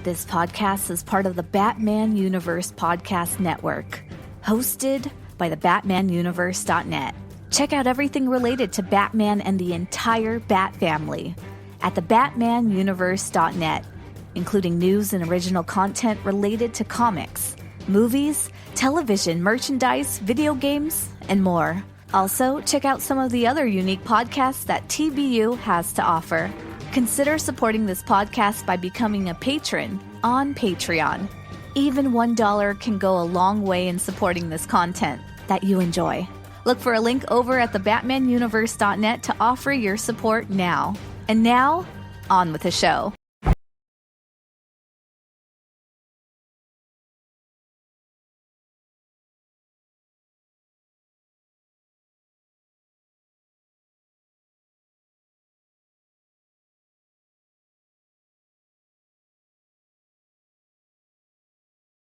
This podcast is part of the Batman Universe Podcast Network, hosted by the BatmanUniverse.net. Check out everything related to Batman and the entire Bat family at the BatmanUniverse.net, including news and original content related to comics, movies, television, merchandise, video games, and more. Also, check out some of the other unique podcasts that TBU has to offer. Consider supporting this podcast by becoming a patron on Patreon. Even $1 can go a long way in supporting this content that you enjoy. Look for a link over at thebatmanuniverse.net to offer your support now. And now, on with the show.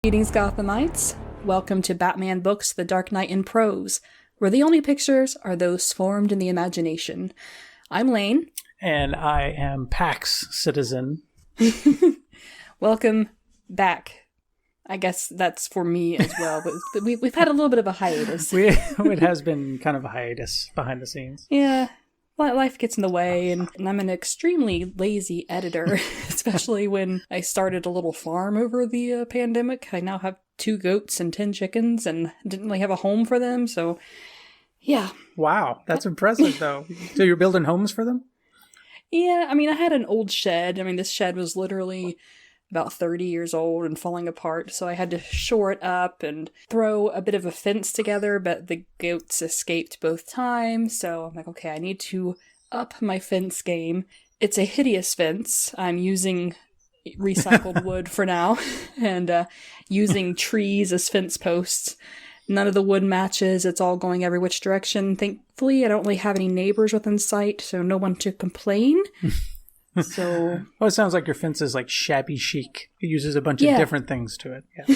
Greetings, Gothamites. Welcome to Batman Books, The Dark Knight in Prose, where the only pictures are those formed in the imagination. I'm Lane. And I am PAX citizen. Welcome back. I guess that's for me as well, but we've had a little bit of a hiatus. It has been kind of a hiatus behind the scenes. Yeah. Life gets in the way, and I'm an extremely lazy editor, especially when I started a little farm over the pandemic. I now have 2 goats and 10 chickens, and didn't really have a home for them, so yeah. Wow, that's impressive, though. So you're building homes for them? Yeah, I mean, I had an old shed. I mean, this shed was literally about 30 years old and falling apart, so I had to shore it up and throw a bit of a fence together, but the goats escaped both times, so I'm like, okay, I need to up my fence game. It's a hideous fence. I'm using recycled wood for now, and using trees as fence posts. None of the wood matches. It's all going every which direction. Thankfully, I don't really have any neighbors within sight, so no one to complain. So, well, it sounds like your fence is like shabby chic. It uses a bunch of different things to it. Yeah.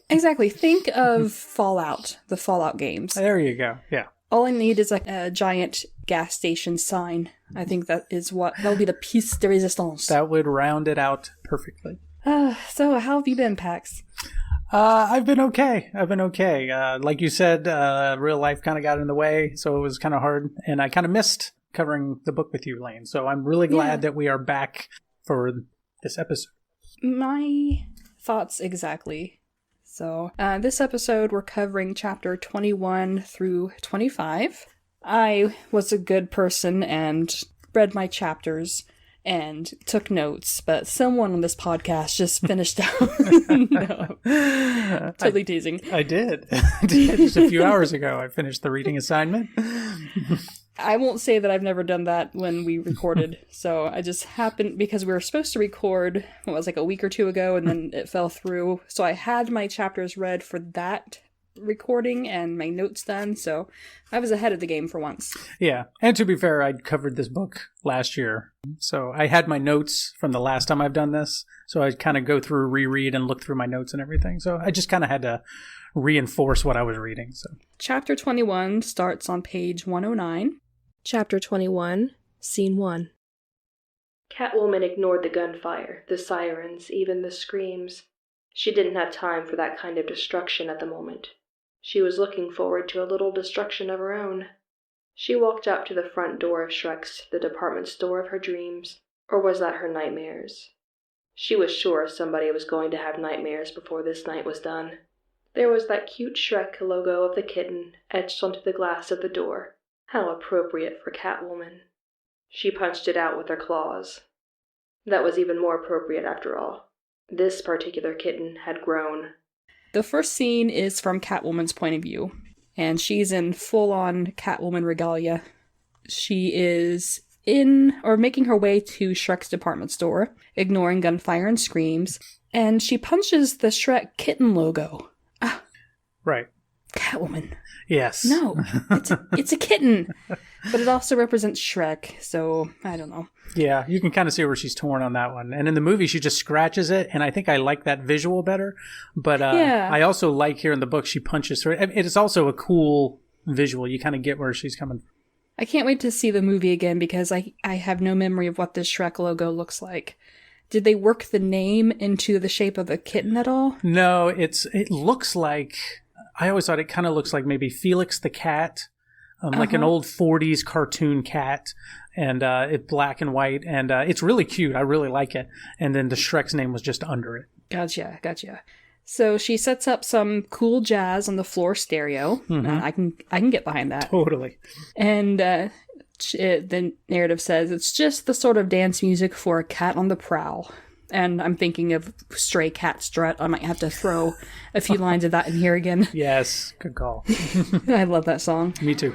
Exactly. Think of Fallout, the Fallout games. There you go. Yeah. All I need is like a giant gas station sign. I think that'll be the piece de resistance. That would round it out perfectly. So how have you been, Pax? I've been okay. Like you said, real life kind of got in the way, so it was kind of hard, and I kind of missed covering the book with you, Lane. So I'm really glad that we are back for this episode. My thoughts exactly. So this episode, we're covering chapter 21 through 25. I was a good person and read my chapters and took notes, but someone on this podcast just finished out. No, totally teasing. I did. Just a few hours ago. I finished the reading assignment. I won't say that I've never done that when we recorded. So I just happened, because we were supposed to record, like a week or 2 ago, and then it fell through. So I had my chapters read for that recording and my notes done. So I was ahead of the game for once. Yeah. And to be fair, I'd covered this book last year. So I had my notes from the last time I've done this. So I'd kind of go through, reread, and look through my notes and everything. So I just kind of had to reinforce what I was reading. So Chapter 21 starts on page 109. Chapter 21, Scene 1. Catwoman ignored the gunfire, the sirens, even the screams. She didn't have time for that kind of destruction at the moment. She was looking forward to a little destruction of her own. She walked up to the front door of Shrek's, the department store of her dreams. Or was that her nightmares? She was sure somebody was going to have nightmares before this night was done. There was that cute Shrek logo of the kitten etched onto the glass of the door. How appropriate for Catwoman. She punched it out with her claws. That was even more appropriate after all. This particular kitten had grown. The first scene is from Catwoman's point of view, and she's in full-on Catwoman regalia. She is making her way to Shrek's department store, ignoring gunfire and screams, and she punches the Shrek kitten logo. Right. Catwoman. Yes. No, it's a kitten. But it also represents Shrek, so I don't know. Yeah, you can kind of see where she's torn on that one. And in the movie, she just scratches it, and I think I like that visual better. But I also like here in the book, she punches her. It is also a cool visual. You kind of get where she's coming from. I can't wait to see the movie again, because I have no memory of what this Shrek logo looks like. Did they work the name into the shape of a kitten at all? No, it looks like, I always thought it kind of looks like maybe Felix the cat, like an old 40s cartoon cat, and it's black and white, and it's really cute. I really like it. And then the Shrek's name was just under it. Gotcha. So she sets up some cool jazz on the floor stereo. I can get behind that. Totally. And the narrative says it's just the sort of dance music for a cat on the prowl. And I'm thinking of Stray Cat Strut. I might have to throw a few lines of that in here again. Yes, good call. I love that song. Me too.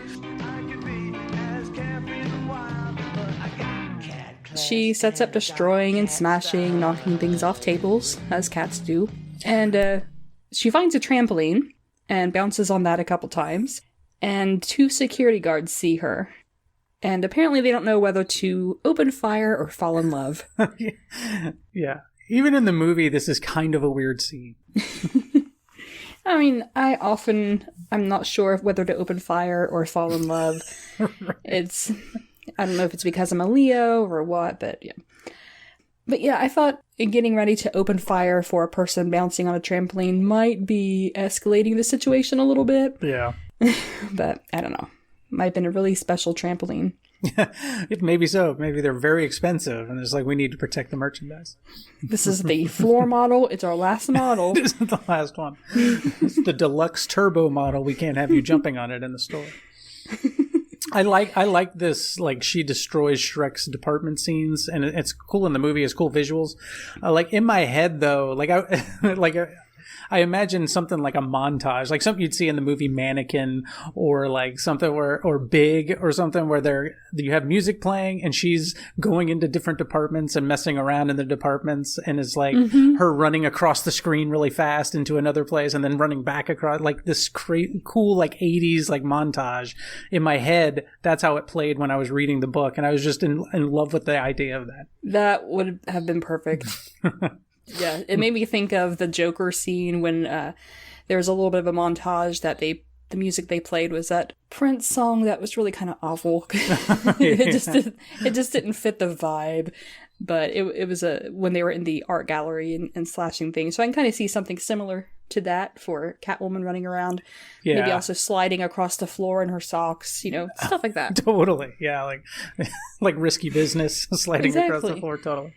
She sets up destroying and smashing, knocking things off tables, as cats do. And she finds a trampoline and bounces on that a couple times. And 2 security guards see her. And apparently they don't know whether to open fire or fall in love. Yeah. Even in the movie, this is kind of a weird scene. I mean, I'm not sure whether to open fire or fall in love. Right. I don't know if it's because I'm a Leo or what, but yeah. But yeah, I thought getting ready to open fire for a person bouncing on a trampoline might be escalating the situation a little bit. Yeah. But I don't know. Might have been a really special trampoline. Maybe so. Maybe they're very expensive, and it's like, we need to protect the merchandise. This is the floor model. It's our last model. This is the last one. It's the deluxe turbo model. We can't have you jumping on it in the store. I like this, like, she destroys Shrek's department scenes, and it's cool in the movie. It's cool visuals. Like, in my head, though, I imagine something like a montage, like something you'd see in the movie Mannequin, or like something or Big, or something where you have music playing and she's going into different departments and messing around in the departments, and it's like her running across the screen really fast into another place and then running back across, like this cool like 80s like montage. In my head, that's how it played when I was reading the book, and I was just in love with the idea of that. That would have been perfect. Yeah, it made me think of the Joker scene when there was a little bit of a montage that the music they played was that Prince song that was really kind of awful. It just didn't fit the vibe. But it was when they were in the art gallery and slashing things. So I can kind of see something similar to that for Catwoman running around. Yeah. Maybe also sliding across the floor in her socks, stuff like that. Totally. Yeah, like Risky Business, sliding across the floor, totally.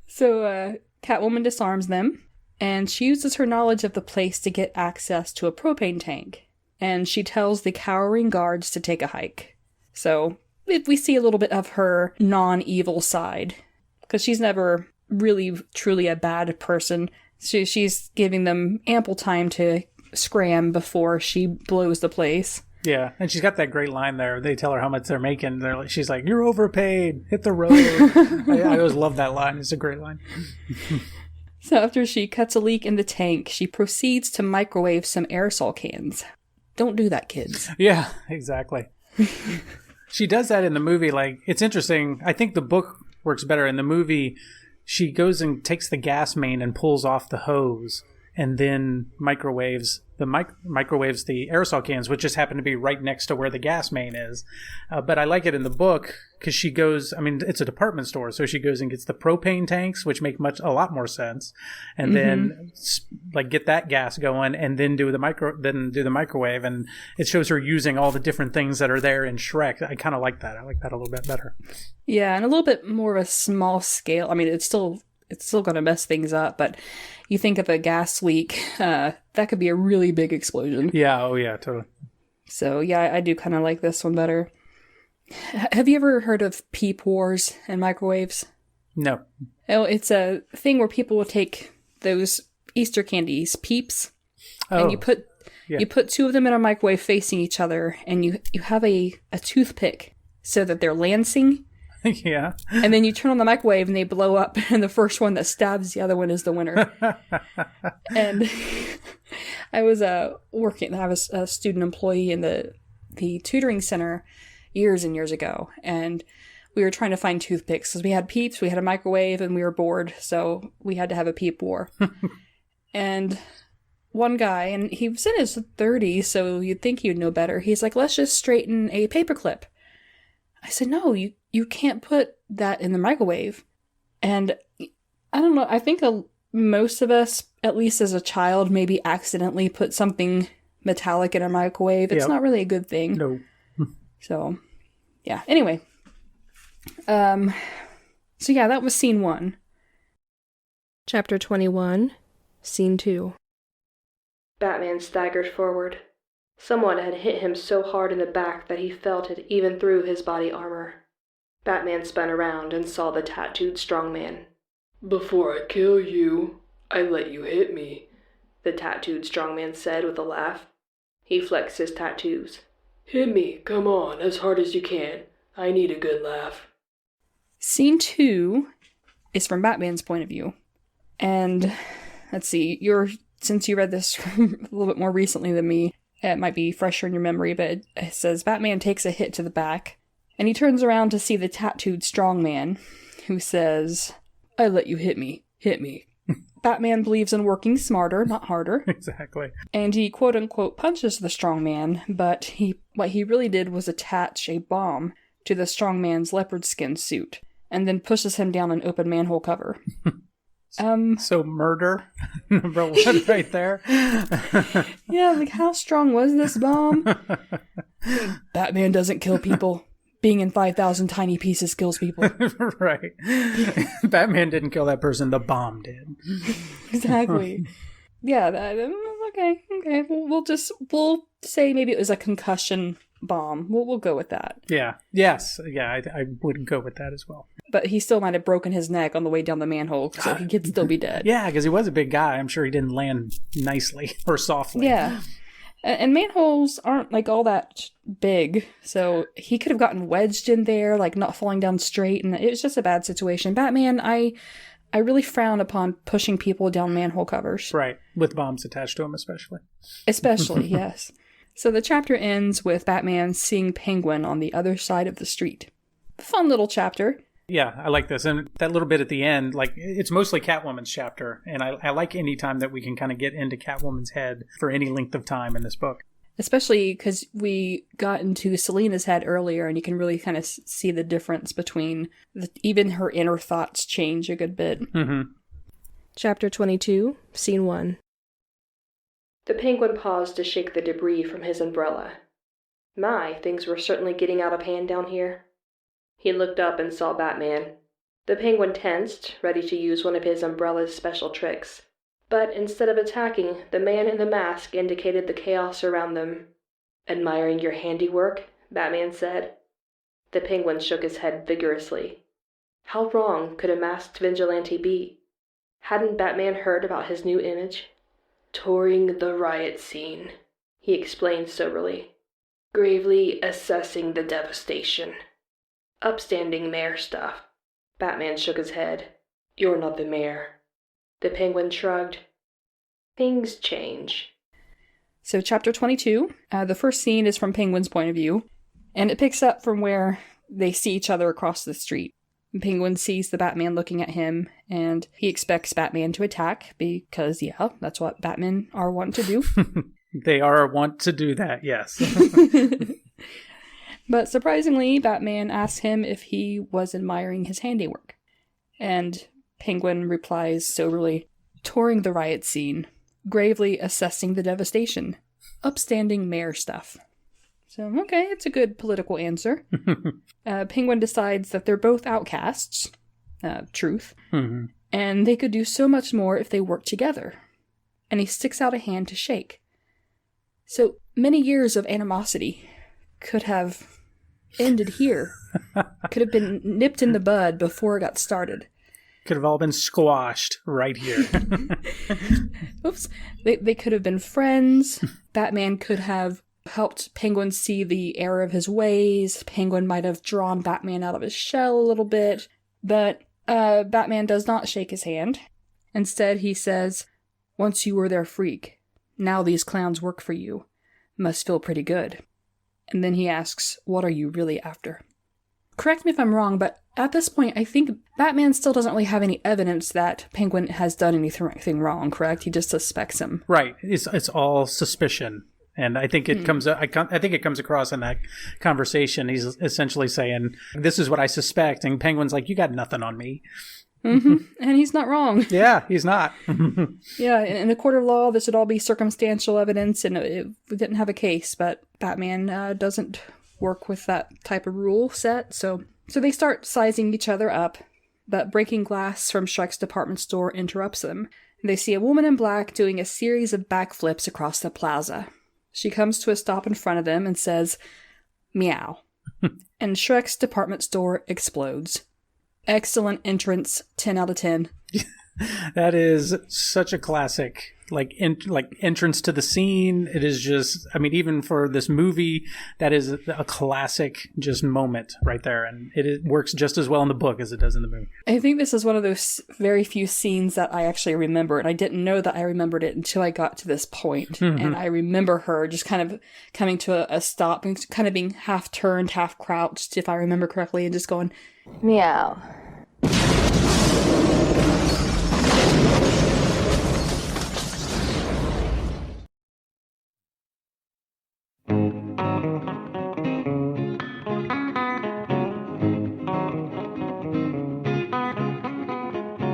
So Catwoman disarms them, and she uses her knowledge of the place to get access to a propane tank. And she tells the cowering guards to take a hike. So we see a little bit of her non-evil side, because she's never really truly a bad person. She's giving them ample time to scram before she blows the place. Yeah, and she's got that great line there. They tell her how much they're making. She's like, "You're overpaid. Hit the road." I always love that line. It's a great line. So after she cuts a leak in the tank, she proceeds to microwave some aerosol cans. Don't do that, kids. Yeah, exactly. She does that in the movie. Like, it's interesting. I think the book works better. In the movie, she goes and takes the gas main and pulls off the hose, and then microwaves the aerosol cans, which just happen to be right next to where the gas main is. But I like it in the book because she goes, it's a department store, so she goes and gets the propane tanks, which make a lot more sense, and then like get that gas going, and then do the microwave, and it shows her using all the different things that are there in Shrek. I kind of like that. I like that a little bit better. Yeah, and a little bit more of a small scale. It's still going to mess things up, but you think of a gas leak, that could be a really big explosion. Yeah, oh yeah, totally. So yeah, I do kind of like this one better. Have you ever heard of peep wars and microwaves? No. Oh, it's a thing where people will take those Easter candies, Peeps, and you put 2 of them in a microwave facing each other, and you have a toothpick so that they're lancing. Yeah. And then you turn on the microwave and they blow up, and the first one that stabs the other one is the winner. And I was I was a student employee in the tutoring center years and years ago, and we were trying to find toothpicks because we had Peeps, we had a microwave, and we were bored, so we had to have a Peep war. And one guy, and he was in his 30s, so you'd think he'd know better, he's like, "Let's just straighten a paperclip." I said, "No, you can't put that in the microwave." And I don't know, I think most of us, at least as a child, maybe accidentally put something metallic in a microwave. It's not really a good thing. No. So, yeah. Anyway. So yeah, that was scene 1. Chapter 21, Scene 2. Batman staggered forward. Someone had hit him so hard in the back that he felt it even through his body armor. Batman spun around and saw the tattooed strongman. "Before I kill you, I let you hit me," the tattooed strongman said with a laugh. He flexed his tattoos. "Hit me, come on, as hard as you can. I need a good laugh." Scene 2 is from Batman's point of view. And, let's see, since you read this a little bit more recently than me, it might be fresher in your memory, but it says Batman takes a hit to the back, and he turns around to see the tattooed strongman, who says, "I let you hit me. Hit me." Batman believes in working smarter, not harder. Exactly. And he quote-unquote punches the strongman, but what he really did was attach a bomb to the strongman's leopard skin suit, and then pushes him down an open manhole cover. So murder, number 1 right there. Yeah, like how strong was this bomb? Batman doesn't kill people. Being in 5,000 tiny pieces kills people. Right. Batman didn't kill that person, the bomb did. Exactly. Yeah, okay. We'll say maybe it was a concussion bomb. We'll go with that. Yeah. Yes. Yeah, I would go with that as well. But he still might have broken his neck on the way down the manhole, so he could still be dead. Yeah, because he was a big guy. I'm sure he didn't land nicely or softly. Yeah. And manholes aren't, like, all that big, so he could have gotten wedged in there, like, not falling down straight, and it was just a bad situation. Batman, I really frown upon pushing people down manhole covers. Right, with bombs attached to them especially. Especially, yes. So the chapter ends with Batman seeing Penguin on the other side of the street. Fun little chapter. Yeah, I like this. And that little bit at the end, like, it's mostly Catwoman's chapter. And I like any time that we can kind of get into Catwoman's head for any length of time in this book. Especially because we got into Selina's head earlier, and you can really kind of see the difference between even her inner thoughts change a good bit. Mm-hmm. Chapter 22, Scene 1. The Penguin paused to shake the debris from his umbrella. My, things were certainly getting out of hand down here. He looked up and saw Batman. The Penguin tensed, ready to use one of his umbrella's special tricks. But instead of attacking, the man in the mask indicated the chaos around them. "Admiring your handiwork?" Batman said. The Penguin shook his head vigorously. How wrong could a masked vigilante be? Hadn't Batman heard about his new image? "Touring the riot scene," he explained soberly. "Gravely assessing the devastation. Upstanding mayor stuff." Batman shook his head. "You're not the mayor." The Penguin shrugged. "Things change." So chapter 22, the first scene is from Penguin's point of view, and it picks up from where they see each other across the street. Penguin sees the Batman looking at him, and he expects Batman to attack, because, yeah, that's what Batmen are wont to do. They are wont to do that, yes. But surprisingly, Batman asks him if he was admiring his handiwork. And Penguin replies soberly, "Touring the riot scene, gravely assessing the devastation, upstanding mayor stuff." So, okay, it's a good political answer. Penguin decides that they're both outcasts, truth, and they could do so much more if they worked together. And he sticks out a hand to shake. So, many years of animosity could have ended here. Could have been nipped in the bud before it got started. Could have all been squashed right here. Oops. They could have been friends. Batman could have helped Penguin see the error of his ways. Penguin might have drawn Batman out of his shell a little bit. But Batman does not shake his hand. Instead, he says, "Once you were their freak. Now these clowns work for you. Must feel pretty good." And then he asks, "What are you really after?" Correct me if I'm wrong, but at this point, I think Batman still doesn't really have any evidence that Penguin has done anything wrong, correct? He just suspects him. Right. It's all suspicion. And I think it comes across in that conversation. He's essentially saying, "This is what I suspect." And Penguin's like, "You got nothing on me." And he's not wrong. Yeah, he's not. Yeah, in a court of law, this would all be circumstantial evidence, and we didn't have a case, but Batman doesn't work with that type of rule set, so they start sizing each other up, but breaking glass from Shrek's department store interrupts them. They see a woman in black doing a series of backflips across the plaza. She comes to a stop in front of them and says, "Meow." And Shrek's department store explodes. Excellent entrance, 10 out of 10. That is such a classic, like entrance to the scene. It is just, I mean, even for this movie, that is a classic just moment right there. And it works just as well in the book as it does in the movie. I think this is one of those very few scenes that I actually remember. And I didn't know that I remembered it until I got to this point. And I remember her just kind of coming to a stop and kind of being half turned, half crouched, if I remember correctly, and just going, "Meow."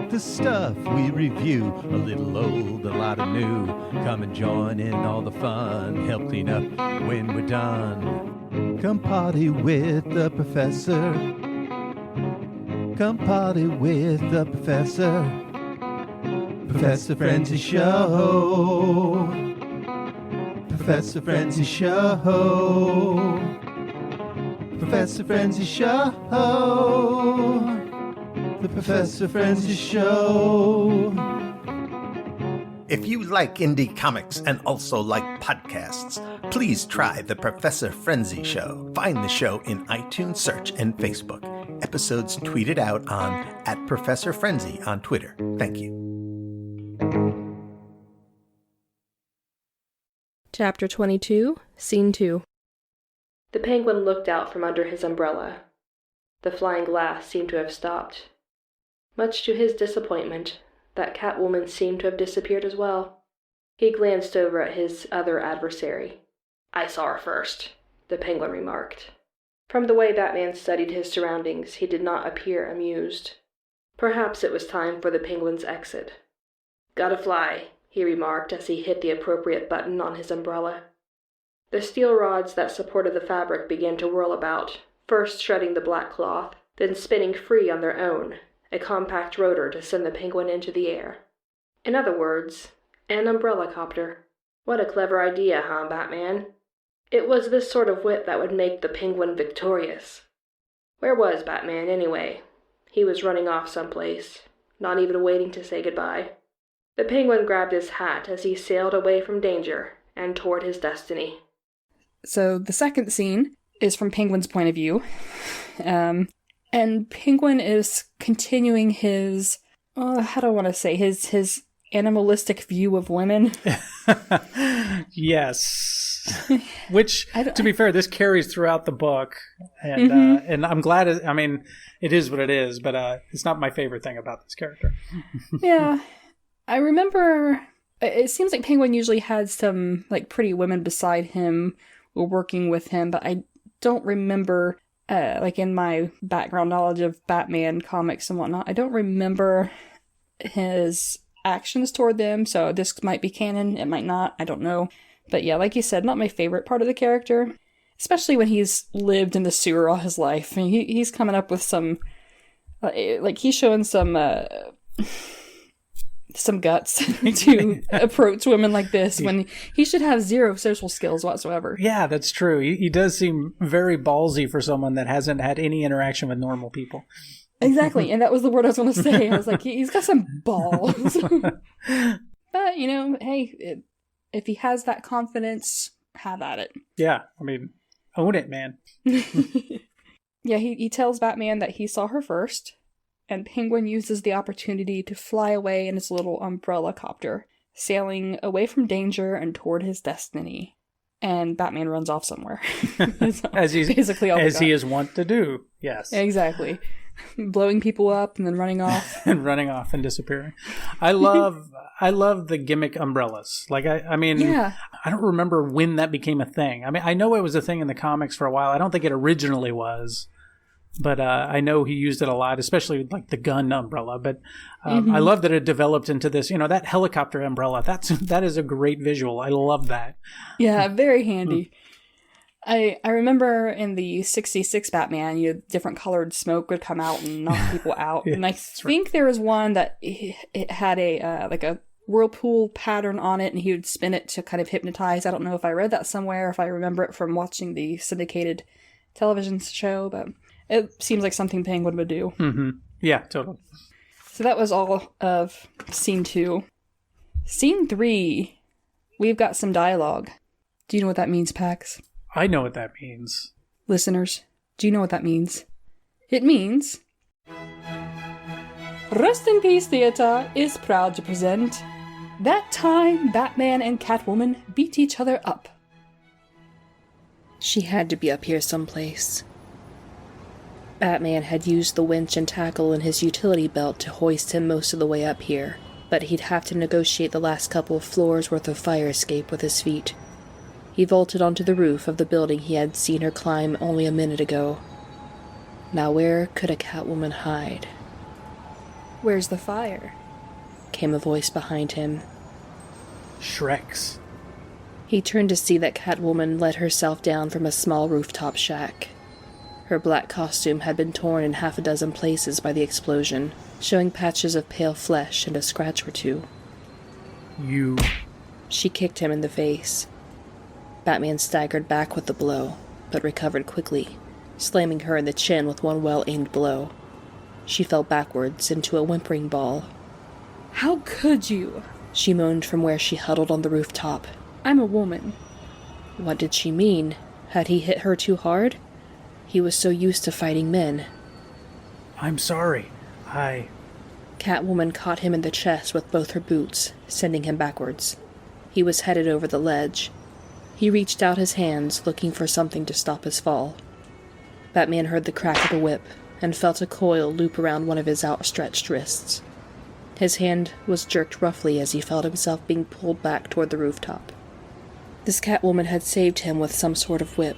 The stuff we review, a little old, a lot of new. Come and join in all the fun, help clean up when we're done. Come party with the professor. Come party with the professor. Professor Frenzy Show. Professor Frenzy Show. Professor Frenzy Show. The Professor Frenzy Show. If you like indie comics and also like podcasts, please try The Professor Frenzy Show. Find the show in iTunes search and Facebook. Episodes tweeted out on @ProfessorFrenzy on Twitter. Thank you. Chapter 22, Scene 2. The Penguin looked out from under his umbrella. The flying glass seemed to have stopped. Much to his disappointment, that Catwoman seemed to have disappeared as well. He glanced over at his other adversary. "I saw her first," the Penguin remarked. From the way Batman studied his surroundings, he did not appear amused. Perhaps it was time for the Penguin's exit. "Gotta fly," he remarked as he hit the appropriate button on his umbrella. The steel rods that supported the fabric began to whirl about, first shredding the black cloth, then spinning free on their own, a compact rotor to send the Penguin into the air. In other words, an umbrella copter. What a clever idea, huh, Batman? It was this sort of whip that would make the Penguin victorious. Where was Batman, anyway? He was running off someplace, not even waiting to say goodbye. The Penguin grabbed his hat as he sailed away from danger and toward his destiny. So the second scene is from Penguin's point of view. And Penguin is continuing his, how do I want to say, his animalistic view of women. Yes. Which, to be fair, this carries throughout the book. And and I'm glad, it is what it is, but it's not my favorite thing about this character. Yeah. I remember, it seems like Penguin usually had some, like, pretty women beside him or working with him, but I don't remember... like in my background knowledge of Batman comics and whatnot, I don't remember his actions toward them, so this might be canon, it might not, I don't know. But yeah, like you said, not my favorite part of the character, especially when he's lived in the sewer all his life. I mean, he's coming up with some, like he's showing some guts to approach women like this when he should have zero social skills whatsoever. Yeah, that's true. He does seem very ballsy for someone that hasn't had any interaction with normal people. Exactly, and that was the word I was going to say. I was like, he's got some balls. But, hey, if he has that confidence, have at it. Yeah, own it, man. Yeah, he tells Batman that he saw her first, and Penguin uses the opportunity to fly away in his little umbrella copter, sailing away from danger and toward his destiny. And Batman runs off somewhere. As he is wont to do. Yes. Exactly. Blowing people up and then running off. And running off and disappearing. I love the gimmick umbrellas. Like, yeah. I don't remember when that became a thing. I know it was a thing in the comics for a while. I don't think it originally was. but I know he used it a lot, especially like the gun umbrella. But I love that it developed into this, that helicopter umbrella. That is a great visual. I love that. Yeah, very handy. I remember in the 66 Batman, different colored smoke would come out and knock people out. Yeah, and I think there was one that it had a whirlpool pattern on it, and he would spin it to kind of hypnotize. I don't know if I read that somewhere, if I remember it from watching the syndicated television show, but it seems like something Penguin would do. Mm-hmm. Yeah, totally. So that was all of Scene 2. Scene 3, we've got some dialogue. Do you know what that means, Pax? I know what that means. Listeners, do you know what that means? It means... Rest in Peace Theater is proud to present That Time Batman and Catwoman Beat Each Other Up. She had to be up here someplace. Batman had used the winch and tackle in his utility belt to hoist him most of the way up here, but he'd have to negotiate the last couple of floors worth of fire escape with his feet. He vaulted onto the roof of the building he had seen her climb only a minute ago. Now where could a Catwoman hide? Where's the fire? Came a voice behind him. Shrek's. He turned to see that Catwoman let herself down from a small rooftop shack. Her black costume had been torn in half a dozen places by the explosion, showing patches of pale flesh and a scratch or two. You... She kicked him in the face. Batman staggered back with the blow, but recovered quickly, slamming her in the chin with one well-aimed blow. She fell backwards into a whimpering ball. How could you? She moaned from where she huddled on the rooftop. I'm a woman. What did she mean? Had he hit her too hard? He was so used to fighting men. I'm sorry. Catwoman caught him in the chest with both her boots, sending him backwards. He was headed over the ledge. He reached out his hands, looking for something to stop his fall. Batman heard the crack of a whip, and felt a coil loop around one of his outstretched wrists. His hand was jerked roughly as he felt himself being pulled back toward the rooftop. This Catwoman had saved him with some sort of whip,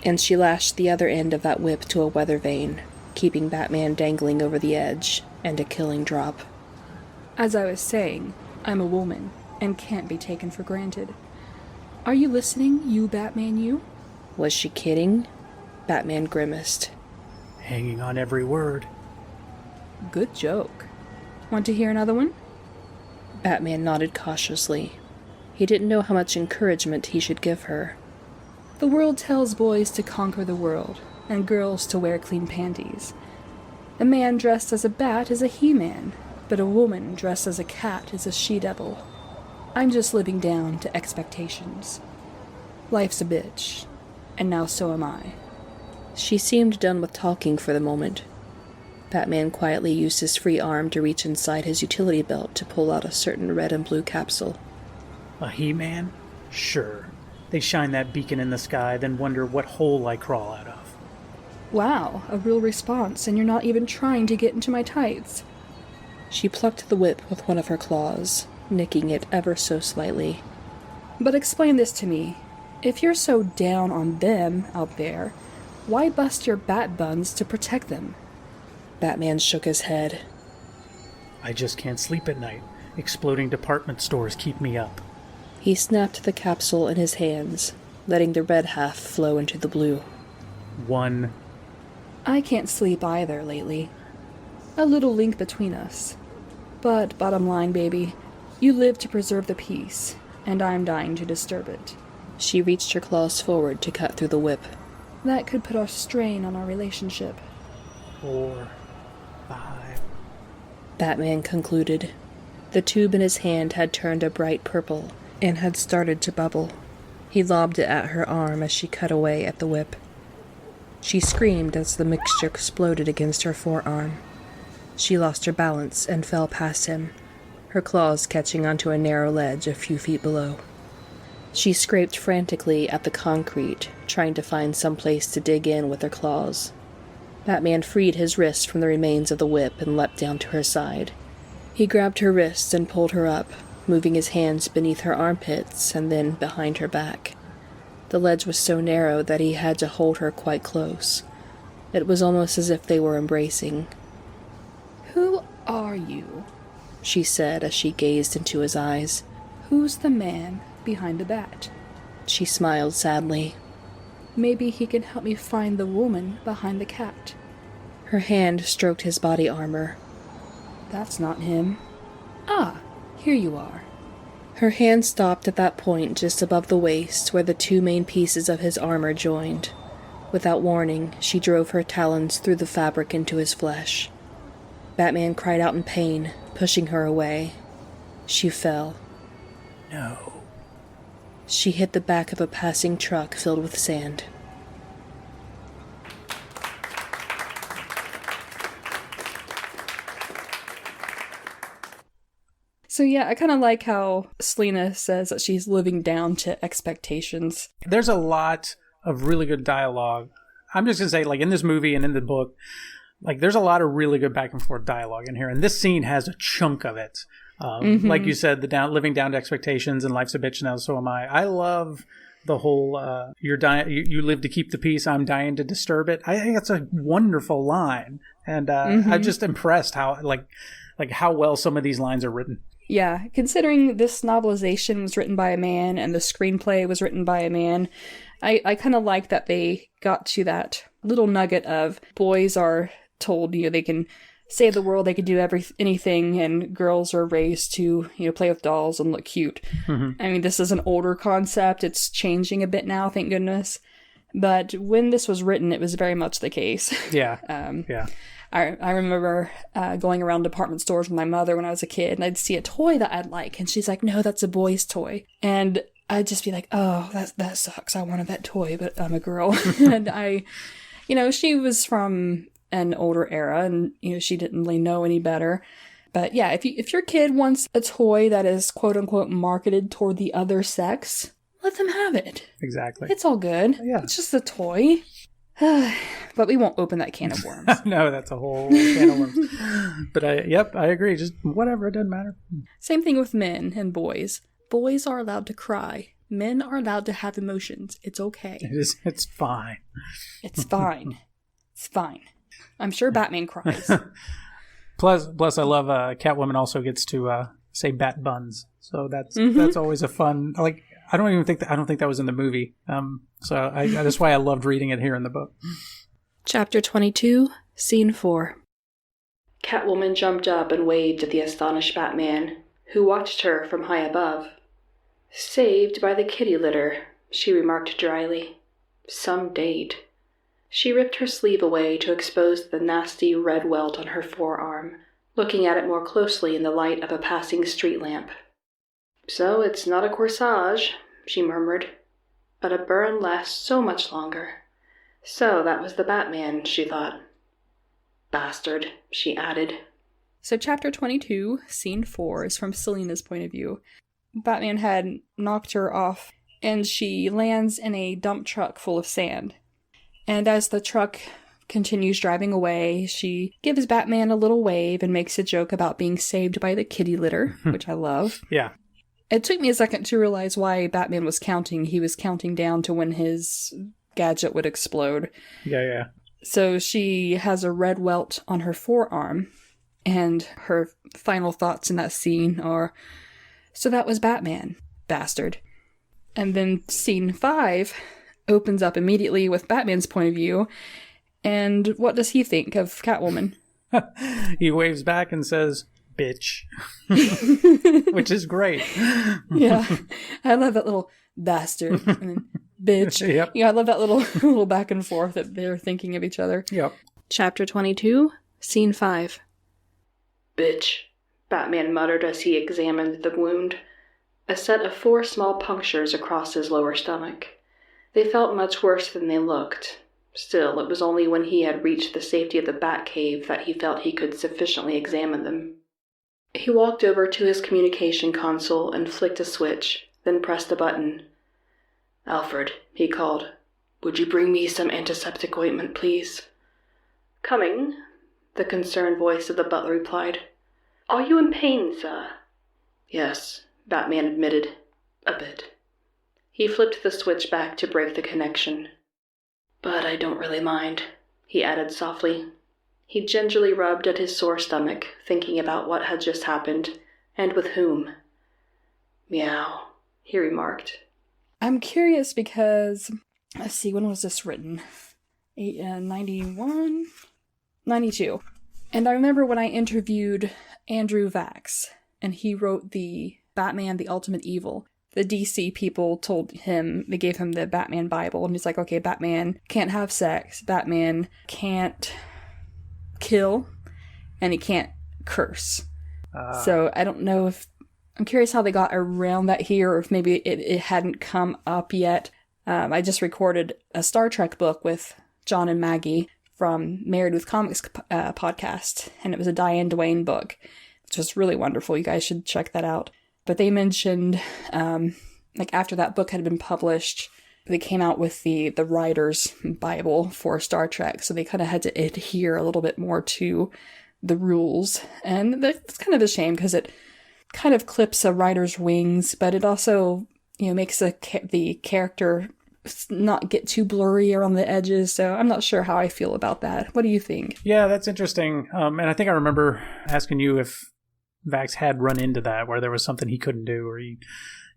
and she lashed the other end of that whip to a weather vane, keeping Batman dangling over the edge, and a killing drop. As I was saying, I'm a woman, and can't be taken for granted. Are you listening, you Batman, you? Was she kidding? Batman grimaced. Hanging on every word. Good joke. Want to hear another one? Batman nodded cautiously. He didn't know how much encouragement he should give her. The world tells boys to conquer the world, and girls to wear clean panties. A man dressed as a bat is a he-man, but a woman dressed as a cat is a she-devil. I'm just living down to expectations. Life's a bitch, and now so am I. She seemed done with talking for the moment. Batman quietly used his free arm to reach inside his utility belt to pull out a certain red and blue capsule. A He-Man? Sure. They shine that beacon in the sky, then wonder what hole I crawl out of. Wow, a real response, and you're not even trying to get into my tights. She plucked the whip with one of her claws, nicking it ever so slightly. But explain this to me. If you're so down on them out there, why bust your Bat-buns to protect them? Batman shook his head. I just can't sleep at night. Exploding department stores keep me up. He snapped the capsule in his hands, letting the red half flow into the blue. One. I can't sleep either lately. A little link between us. But bottom line, baby, you live to preserve the peace, and I'm dying to disturb it. She reached her claws forward to cut through the whip. That could put a strain on our relationship. 4, 5. Batman concluded. The tube in his hand had turned a bright purple and had started to bubble. He lobbed it at her arm as she cut away at the whip. She screamed as the mixture exploded against her forearm. She lost her balance and fell past him, her claws catching onto a narrow ledge a few feet below. She scraped frantically at the concrete, trying to find some place to dig in with her claws. Batman freed his wrist from the remains of the whip and leapt down to her side. He grabbed her wrists and pulled her up, moving his hands beneath her armpits and then behind her back. The ledge was so narrow that he had to hold her quite close. It was almost as if they were embracing. "Who are you?" she said as she gazed into his eyes. "Who's the man behind the bat?" She smiled sadly. "Maybe he can help me find the woman behind the cat." Her hand stroked his body armor. "That's not him. Ah, here you are." Her hand stopped at that point just above the waist where the two main pieces of his armor joined. Without warning, she drove her talons through the fabric into his flesh. Batman cried out in pain, pushing her away. She fell. No. She hit the back of a passing truck filled with sand. So yeah, I kind of like how Selena says that she's living down to expectations. There's a lot of really good dialogue. I'm just going to say, like, in this movie and in the book, like, there's a lot of really good back and forth dialogue in here. And this scene has a chunk of it. Like you said, living down to expectations and life's a bitch now, so am I. I love the whole, you live to keep the peace, I'm dying to disturb it. I think that's a wonderful line. And I'm just impressed how, like how well some of these lines are written. Yeah, considering this novelization was written by a man and the screenplay was written by a man, I kind of like that they got to that little nugget of boys are told, they can save the world, they can do anything, and girls are raised to, play with dolls and look cute. Mm-hmm. I mean, this is an older concept. It's changing a bit now, thank goodness. But when this was written, it was very much the case. Yeah. Yeah. I remember going around department stores with my mother when I was a kid, and I'd see a toy that I'd like, and she's like, "No, that's a boy's toy." And I'd just be like, "Oh, that sucks. I wanted that toy, but I'm a girl." And she was from an older era, and she didn't really know any better. But yeah, if your kid wants a toy that is quote unquote marketed toward the other sex, let them have it. Exactly. It's all good. Yeah. It's just a toy. But we won't open that can of worms. No, that's a whole can of worms. But I agree. Just whatever, it doesn't matter. Same thing with men and boys. Boys are allowed to cry. Men are allowed to have emotions. It's okay. It's fine. It's fine. It's fine. I'm sure Batman cries. Plus, I love Catwoman also gets to say Bat-buns. So that's always a fun. Like, I don't think that was in the movie. So that's why I loved reading it here in the book. Chapter 22, Scene 4. Catwoman jumped up and waved at the astonished Batman, who watched her from high above. "Saved by the kitty litter," she remarked dryly. "Some date." She ripped her sleeve away to expose the nasty red welt on her forearm, looking at it more closely in the light of a passing street lamp. "So it's not a corsage," she murmured, "but a burn lasts so much longer. So that was the Batman," she thought. "Bastard," she added. So chapter 22, scene 4, is from Selena's point of view. Batman had knocked her off, and she lands in a dump truck full of sand. And as the truck continues driving away, she gives Batman a little wave and makes a joke about being saved by the kitty litter, which I love. Yeah. It took me a second to realize why Batman was counting. He was counting down to when his gadget would explode. Yeah. So she has a red welt on her forearm, and her final thoughts in that scene are, "So that was Batman, bastard." And then scene 5 opens up immediately with Batman's point of view, and what does he think of Catwoman? He waves back and says, "Bitch," which is great. Yeah, I love that little bastard and then bitch. Yep. Yeah, I love that little back and forth that they're thinking of each other. Yep. Chapter 22, Scene 5. "Bitch," Batman muttered as he examined the wound. A set of 4 small punctures across his lower stomach. They felt much worse than they looked. Still, it was only when he had reached the safety of the Batcave that he felt he could sufficiently examine them. He walked over to his communication console and flicked a switch, then pressed a button. "Alfred," he called, "would you bring me some antiseptic ointment, please?" "Coming," the concerned voice of the butler replied. "Are you in pain, sir?" "Yes," Batman admitted. "A bit." He flipped the switch back to break the connection. "But I don't really mind. he added softly. He gingerly rubbed at his sore stomach, thinking about what had just happened, and with whom. Meow, he remarked. I'm curious because, let's see, when was this written? 91? 92. And I remember when I interviewed Andrew Vax, and he wrote the Batman, the Ultimate Evil. The DC people told him, they gave him the Batman Bible, and he's like, okay, Batman can't have sex, Batman can't kill, and he can't curse. So I don't know if, I'm curious how they got around that here, or if maybe it hadn't come up yet. I just recorded a Star Trek book with John and Maggie from Married with Comics podcast, and it was a Diane Duane book, which was really wonderful. You guys should check that out. But they mentioned, after that book had been published, they came out with the writer's Bible for Star Trek, so they kind of had to adhere a little bit more to the rules. And that's kind of a shame, because it kind of clips a writer's wings, but it also, makes the character not get too blurry around the edges. So I'm not sure how I feel about that. What do you think? Yeah, that's interesting. And I think I remember asking you if Vax had run into that, where there was something he couldn't do, or he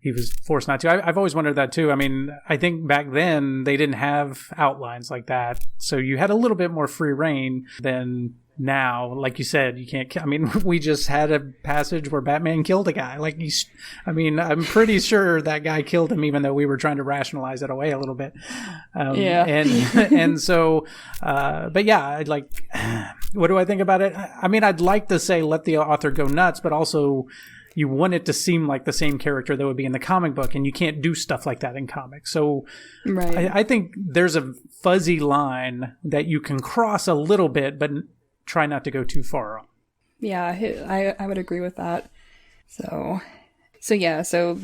was forced not to. I've always wondered that too. I mean, I think back then they didn't have outlines like that, so you had a little bit more free reign than now. Like you said, you can't. I mean, we just had a passage where Batman killed a guy. I'm pretty sure that guy killed him, even though we were trying to rationalize it away a little bit. And so, but yeah, what do I think about it? I mean, I'd like to say let the author go nuts, but also you want it to seem like the same character that would be in the comic book, and you can't do stuff like that in comics. So right. I think there's a fuzzy line that you can cross a little bit, but try not to go too far. Yeah, I would agree with that. So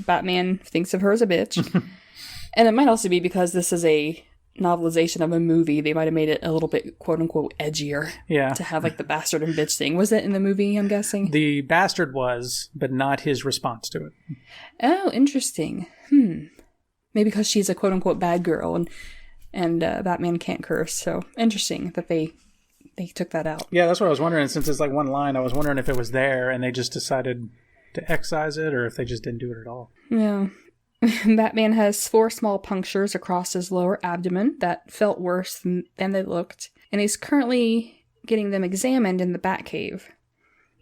Batman thinks of her as a bitch. And it might also be because this is a novelization of a movie. They might have made it a little bit, quote unquote, edgier. Yeah. To have the bastard and bitch thing. Was it in the movie, I'm guessing? The bastard was, but not his response to it. Oh, interesting. Maybe because she's a quote unquote bad girl and Batman can't curse. So interesting that they took that out. Yeah, that's what I was wondering. Since it's one line, I was wondering if it was there and they just decided to excise it, or if they just didn't do it at all. Yeah. Batman has 4 small punctures across his lower abdomen that felt worse than they looked, and he's currently getting them examined in the Batcave.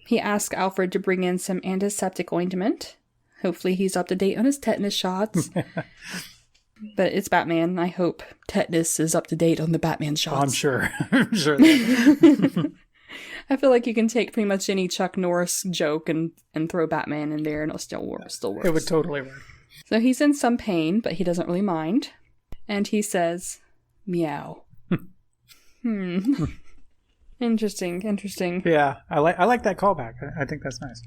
He asks Alfred to bring in some antiseptic ointment. Hopefully he's up to date on his tetanus shots. But it's Batman. I hope tetanus is up to date on the Batman shots. Oh, I'm sure. I feel like you can take pretty much any Chuck Norris joke and throw Batman in there and it'll still work. It would totally work. So he's in some pain, but he doesn't really mind. And he says, meow. Interesting. Yeah, I like that callback. I think that's nice.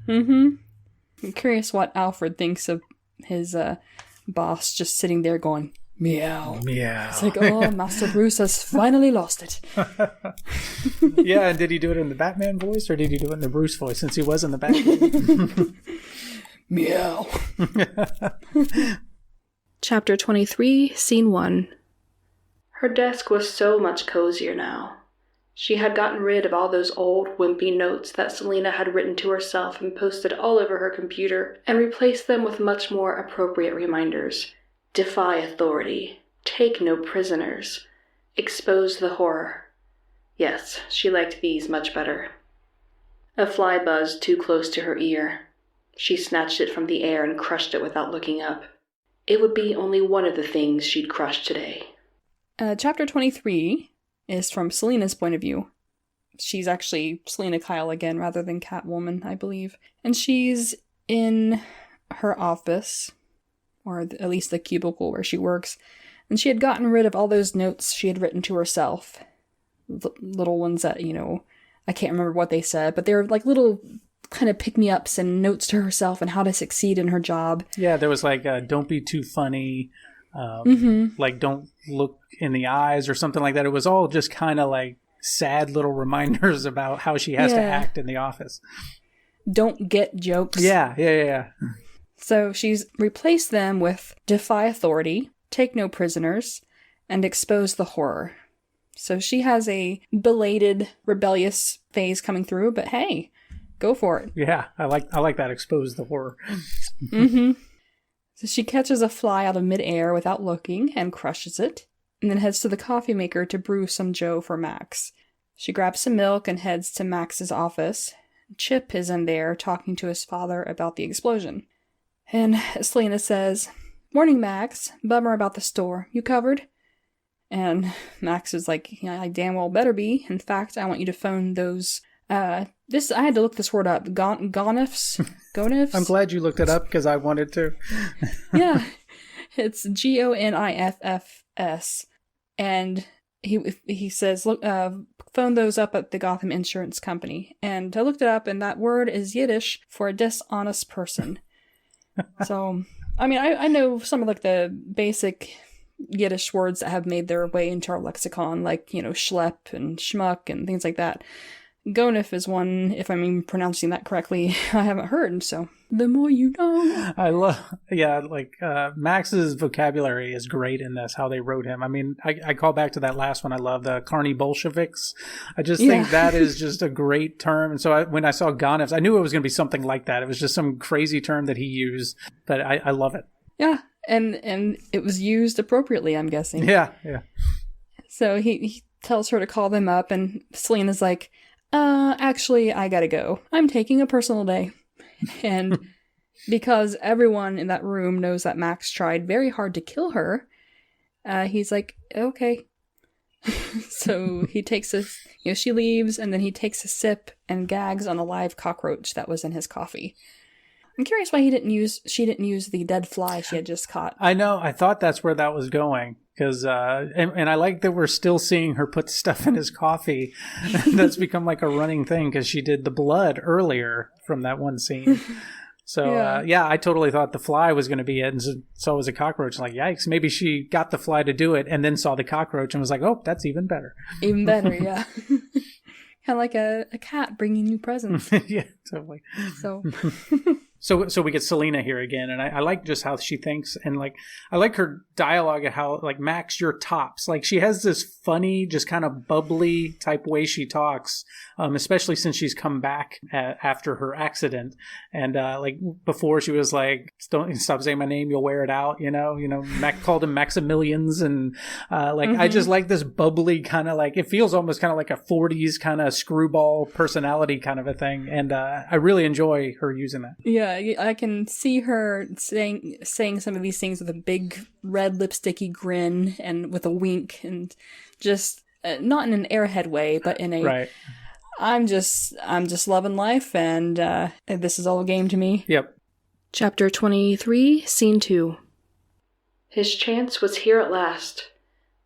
I'm curious what Alfred thinks of his boss just sitting there going, meow. Meow. It's like, oh, Master Bruce has finally lost it. Yeah, and did he do it in the Batman voice, or did he do it in the Bruce voice, since he was in the Batman? Meow. Chapter 23, Scene 1. Her desk was so much cozier now. She had gotten rid of all those old, wimpy notes that Selina had written to herself and posted all over her computer, and replaced them with much more appropriate reminders. Defy authority. Take no prisoners. Expose the horror. Yes, she liked these much better. A fly buzzed too close to her ear. She snatched it from the air and crushed it without looking up. It would be only one of the things she'd crushed today. Chapter 23 is from Selina's point of view. She's actually Selina Kyle again rather than Catwoman, I believe. And she's in her office, or at least the cubicle where she works, and she had gotten rid of all those notes she had written to herself. Little ones that, I can't remember what they said, but they were little kind of pick-me-ups and notes to herself and how to succeed in her job. Yeah, there was don't be too funny, don't look in the eyes or something like that. It was all just kind of sad little reminders about how she has to act in the office. Don't get jokes. Yeah. So she's replaced them with defy authority, take no prisoners, and expose the horror. So she has a belated rebellious phase coming through, but hey, go for it. Yeah, I like that. Expose the horror. Mm-hmm. So she catches a fly out of midair without looking and crushes it, and then heads to the coffee maker to brew some joe for Max. She grabs some milk and heads to Max's office. Chip is in there talking to his father about the explosion. And Selena says, "Morning, Max. Bummer about the store. You covered?" And Max is like, "Yeah, I damn well better be. In fact, I want you to phone those, I had to look this word up. Gonifs? Gonifs? I'm glad you looked it up because I wanted to. Yeah. It's Goniffs. And he says, "Look, phone those up at the Gotham Insurance Company." And I looked it up, and that word is Yiddish for a dishonest person. So, I mean, I know some of like the basic Yiddish words that have made their way into our lexicon, like, schlep and schmuck and things like that. Gonif is one, if I'm pronouncing that correctly, I haven't heard, so the more you know. I love, Max's vocabulary is great in this, how they wrote him. I mean, I call back to that last one I love, the Carney Bolsheviks. I just think that is just a great term. And so when I saw Gonifs, I knew it was going to be something like that. It was just some crazy term that he used, but I love it. Yeah, and it was used appropriately, I'm guessing. Yeah. So he tells her to call them up, and Selena's like, actually, I gotta go. I'm taking a personal day. And because everyone in that room knows that Max tried very hard to kill her, he's like, okay. So he takes she leaves, and then he takes a sip and gags on a live cockroach that was in his coffee. I'm curious why she didn't use the dead fly she had just caught. I know. I thought that's where that was going. Because, and I like that we're still seeing her put stuff in his coffee. That's become like a running thing because she did the blood earlier from that one scene. So, I totally thought the fly was going to be it. And so it was a cockroach. Like, yikes, maybe she got the fly to do it and then saw the cockroach and was like, oh, that's even better. Even better, yeah. Kind of like a cat bringing you presents. Yeah, totally. So... So we get Selena here again, and I like just how she thinks, and like I like her dialogue of how like, Max, you're tops. Like she has this funny, just kind of bubbly type way she talks, especially since she's come back after her accident, and like before she was like, don't stop saying my name, you'll wear it out, Mac called him Maximilians, and I just like this bubbly kind of like, it feels almost kind of like a 40s kind of screwball personality kind of a thing, and I really enjoy her using that. Yeah. I can see her saying some of these things with a big red lipsticky grin and with a wink, and just not in an airhead way, but in a right. I'm just loving life, and this is all a game to me. Yep. Chapter 23, Scene 2. His chance was here at last.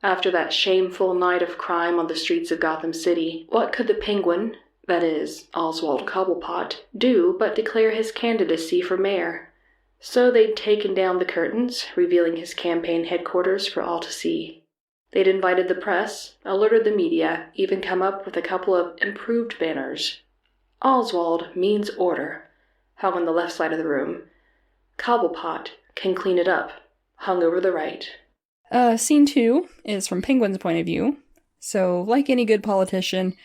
After that shameful night of crime on the streets of Gotham City, what could the Penguin, that is, Oswald Cobblepot, do but declare his candidacy for mayor? So they'd taken down the curtains, revealing his campaign headquarters for all to see. They'd invited the press, alerted the media, even come up with a couple of improved banners. Oswald means order, hung on the left side of the room. Cobblepot can clean it up, hung over the right. Scene 2 is from Penguin's point of view. So, like any good politician,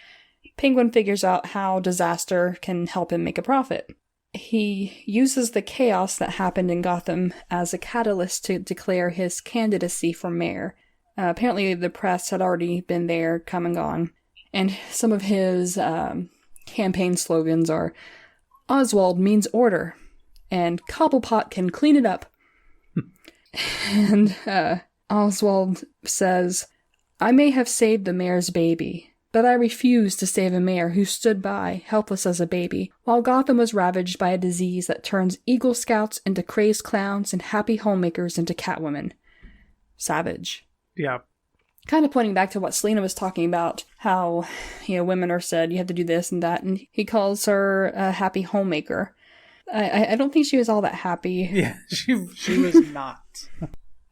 Penguin figures out how disaster can help him make a profit. He uses the chaos that happened in Gotham as a catalyst to declare his candidacy for mayor. Apparently the press had already been there, come and gone. And some of his campaign slogans are, Oswald means order, and Cobblepot can clean it up. And Oswald says, I may have saved the mayor's baby, but I refuse to save a mayor who stood by, helpless as a baby, while Gotham was ravaged by a disease that turns Eagle Scouts into crazed clowns and happy homemakers into Catwomen. Savage. Yeah. Kind of pointing back to what Selena was talking about, how, women are said, you have to do this and that, and he calls her a happy homemaker. I don't think she was all that happy. Yeah, she was not.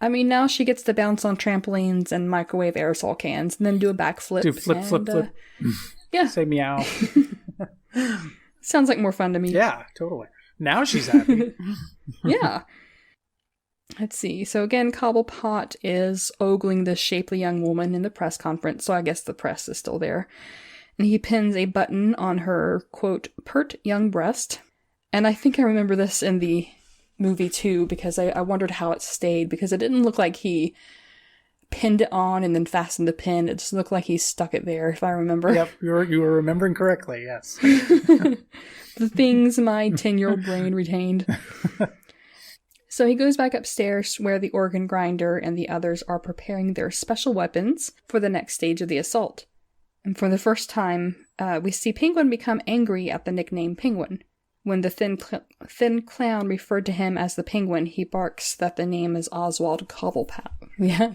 I mean, now she gets to bounce on trampolines and microwave aerosol cans and then do a backflip. Do flip. Yeah. Say meow. Sounds like more fun to me. Yeah, totally. Now she's happy. Yeah. Let's see. So again, Cobblepot is ogling this shapely young woman in the press conference, so I guess the press is still there. And he pins a button on her, quote, pert young breast. And I think I remember this in the movie too, because I wondered how it stayed, because it didn't look like he pinned it on and then fastened the pin. It just looked like he stuck it there, if I remember. Yep, you were remembering correctly, yes. The things my 10-year-old brain retained. So he goes back upstairs where the organ grinder and the others are preparing their special weapons for the next stage of the assault. And for the first time, we see Penguin become angry at the nickname Penguin. When the thin clown referred to him as the Penguin, he barks that the name is Oswald Cobblepot. Yeah,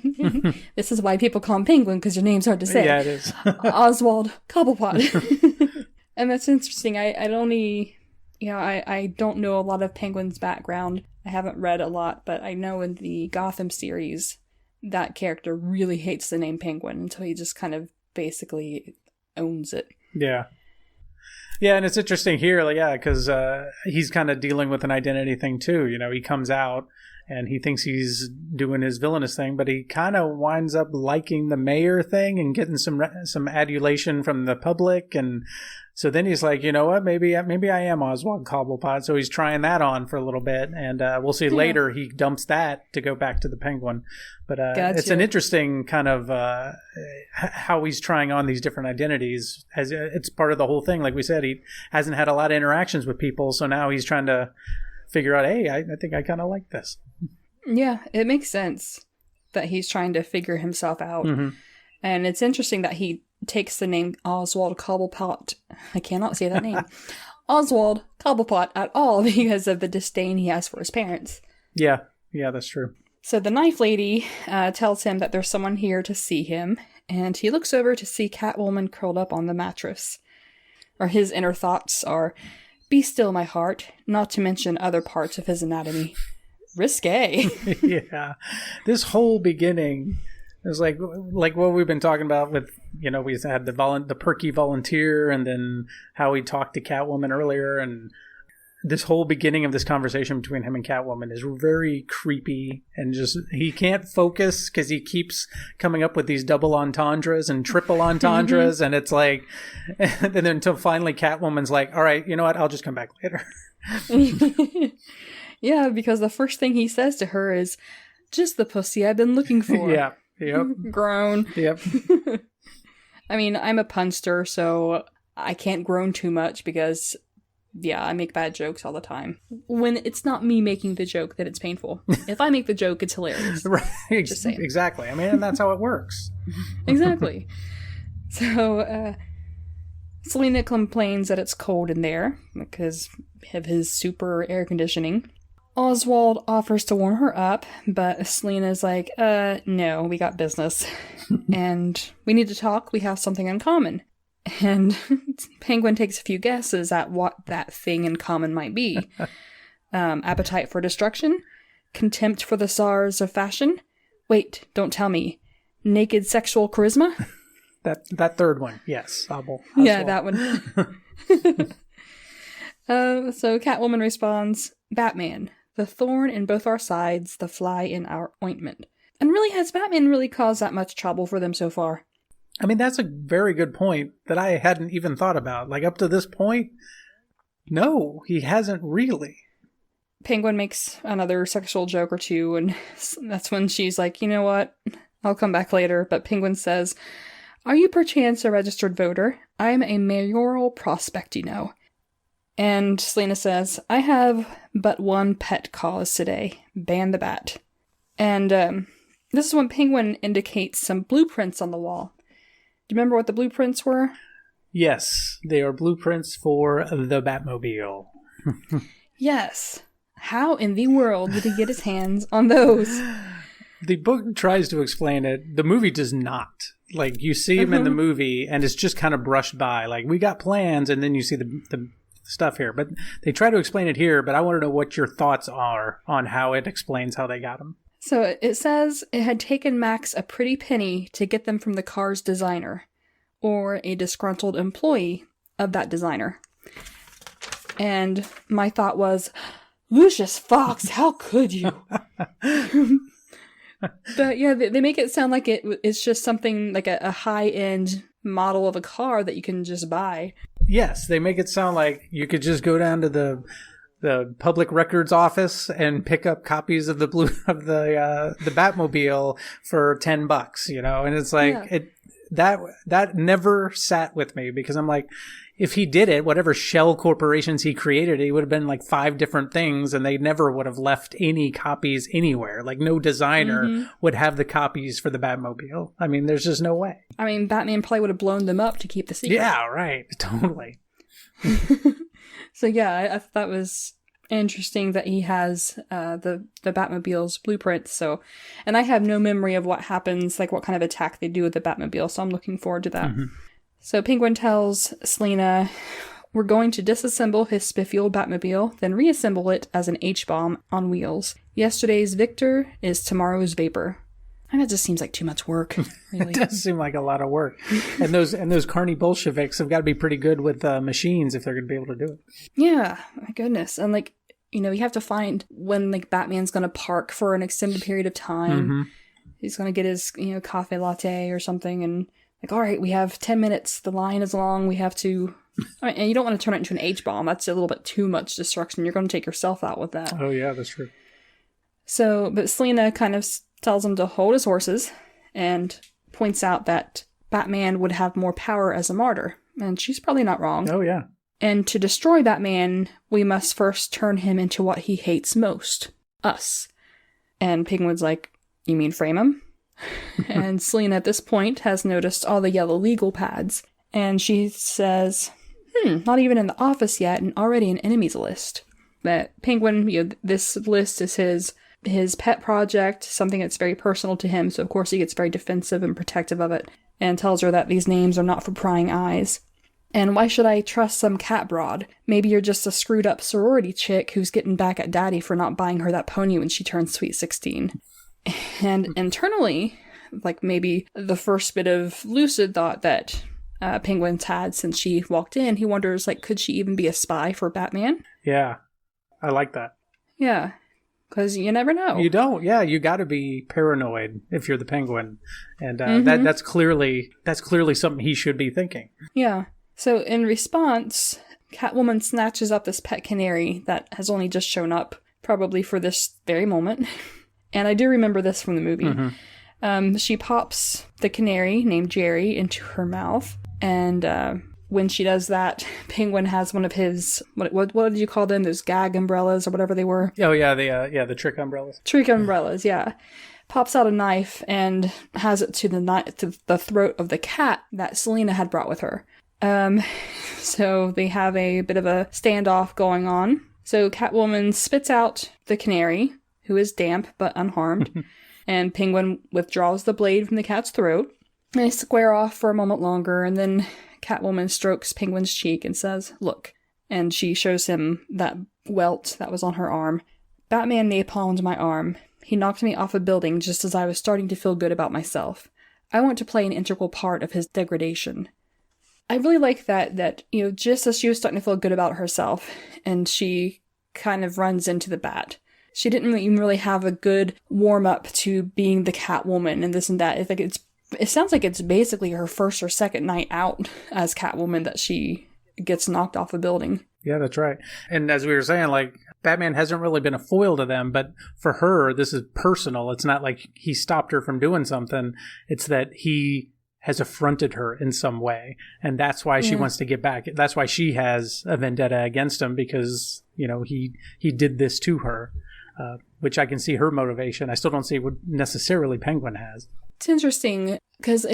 this is why people call him Penguin, because your name's hard to say. Yeah, it is. Oswald Cobblepot. And that's interesting. I don't know a lot of Penguin's background. I haven't read a lot, but I know in the Gotham series, that character really hates the name Penguin until he just kind of basically owns it. Yeah. Yeah, and it's interesting here, because he's kind of dealing with an identity thing too. He comes out and he thinks he's doing his villainous thing, but he kind of winds up liking the mayor thing and getting some adulation from the public. And so then he's like, you know what, maybe I am Oswald Cobblepot. So he's trying that on for a little bit, and we'll see later he dumps that to go back to the Penguin. But Gotcha. It's an interesting kind of how he's trying on these different identities. As it's part of the whole thing. Like we said, he hasn't had a lot of interactions with people, so now he's trying to figure out, hey, I think I kind of like this. Yeah, it makes sense that he's trying to figure himself out. Mm-hmm. And it's interesting that he takes the name Oswald Cobblepot. I cannot say that name. Oswald Cobblepot at all because of the disdain he has for his parents. Yeah, that's true. So the knife lady tells him that there's someone here to see him, and he looks over to see Catwoman curled up on the mattress. Or his inner thoughts are, "Be still, my heart," not to mention other parts of his anatomy. Risque. Yeah. This whole beginning is like what we've been talking about with, we had the perky volunteer, and then how he talked to Catwoman earlier, and this whole beginning of this conversation between him and Catwoman is very creepy, and just he can't focus because he keeps coming up with these double entendres and triple entendres, and it's like, and then until finally Catwoman's like, all right, you know what, I'll just come back later. Yeah, because the first thing he says to her is, "Just the pussy I've been looking for." Yeah. Yep. Groan. Yep. I mean, I'm a punster, so I can't groan too much because, yeah, I make bad jokes all the time. When it's not me making the joke that it's painful. If I make the joke, it's hilarious. Right. Just saying. Exactly. I mean, and that's how it works. Exactly. So, Selena complains that it's cold in there because of his super air conditioning. Oswald offers to warm her up, but Selena's like, no, we got business. And we need to talk. We have something in common. And Penguin takes a few guesses at what that thing in common might be. Appetite for destruction? Contempt for the czars of fashion? Wait, don't tell me. Naked sexual charisma? That third one, yes. Yeah, that one. So Catwoman responds, "Batman, the thorn in both our sides, the fly in our ointment." And really, has Batman really caused that much trouble for them so far? I mean, that's a very good point that I hadn't even thought about. Like, up to this point, no, he hasn't really. Penguin makes another sexual joke or two, and that's when she's like, you know what? I'll come back later. But Penguin says, "Are you perchance a registered voter? I'm a mayoral prospect, you know." And Selena says, "I have but one pet cause today. Ban the bat." And this is when Penguin indicates some blueprints on the wall. Do you remember what the blueprints were? Yes, they are blueprints for the Batmobile. Yes. How in the world did he get his hands on those? The book tries to explain it. The movie does not. Like, you see him in the movie, and it's just kind of brushed by. Like, we got plans, and then you see the stuff here. But they try to explain it here, but I want to know what your thoughts are on how it explains how they got them. So it says it had taken Max a pretty penny to get them from the car's designer, or a disgruntled employee of that designer. And my thought was, Lucius Fox, how could you? But yeah, they make it sound like it's just something like a high-end model of a car that you can just buy. Yes, they make it sound like you could just go down to the public records office and pick up copies of the Batmobile for $10, and it's like that never sat with me, because I'm like, if he did it, whatever shell corporations he created, he would have been like 5 different things, and they never would have left any copies anywhere. Like, no designer would have the copies for the Batmobile. I mean, there's just no way. I mean, Batman probably would have blown them up to keep the secret. Yeah, right. Totally. So yeah, I thought that was interesting that he has the Batmobile's blueprint. So, and I have no memory of what happens, like what kind of attack they do with the Batmobile, so I'm looking forward to that. So Penguin tells Selena, we're going to disassemble his spiffy old Batmobile, then reassemble it as an H-bomb on wheels. Yesterday's victor is tomorrow's vapor. And that just seems like too much work, really. It does seem like a lot of work. And those carny Bolsheviks have got to be pretty good with machines if they're going to be able to do it. Yeah, my goodness. And like, you have to find when like Batman's going to park for an extended period of time. He's going to get his, cafe latte or something, and like, all right, we have 10 minutes. The line is long. We have to... And you don't want to turn it into an H-bomb. That's a little bit too much destruction. You're going to take yourself out with that. Oh, yeah, that's true. So, but Selena kind of tells him to hold his horses and points out that Batman would have more power as a martyr. And she's probably not wrong. Oh, yeah. And to destroy Batman, we must first turn him into what he hates most. Us. And Penguin's like, you mean frame him? And Selena at this point has noticed all the yellow legal pads. And she says, not even in the office yet and already an enemies list. But Penguin, this list is his pet project, something that's very personal to him. So of course he gets very defensive and protective of it and tells her that these names are not for prying eyes. And why should I trust some cat broad? Maybe you're just a screwed up sorority chick who's getting back at daddy for not buying her that pony when she turned sweet 16. And internally, like maybe the first bit of lucid thought that Penguin's had since she walked in, he wonders, like, could she even be a spy for Batman? Yeah, I like that. Yeah, because you never know. You don't. Yeah, you got to be paranoid if you're the Penguin, and that's clearly something he should be thinking. Yeah. So in response, Catwoman snatches up this pet canary that has only just shown up, probably for this very moment. And I do remember this from the movie. She pops the canary named Jerry into her mouth, and when she does that, Penguin has one of his what did you call them? Those gag umbrellas or whatever they were. Oh yeah, the trick umbrellas. Trick umbrellas, yeah. Pops out a knife and has it to the throat of the cat that Selena had brought with her. So they have a bit of a standoff going on. So Catwoman spits out the canary, who is damp but unharmed, and Penguin withdraws the blade from the cat's throat. And they square off for a moment longer, and then Catwoman strokes Penguin's cheek and says, "Look." And she shows him that welt that was on her arm. "Batman napalmed my arm. He knocked me off a building just as I was starting to feel good about myself. I want to play an integral part of his degradation." I really like that, just as she was starting to feel good about herself, and she kind of runs into the bat. She didn't even really have a good warm-up to being the Catwoman and this and that. It sounds like it's basically her first or second night out as Catwoman that she gets knocked off a building. Yeah, that's right. And as we were saying, like, Batman hasn't really been a foil to them, but for her, this is personal. It's not like he stopped her from doing something. It's that he has affronted her in some way, and that's why she wants to get back. That's why she has a vendetta against him, because he did this to her, which I can see her motivation. I still don't see what necessarily Penguin has. It's interesting because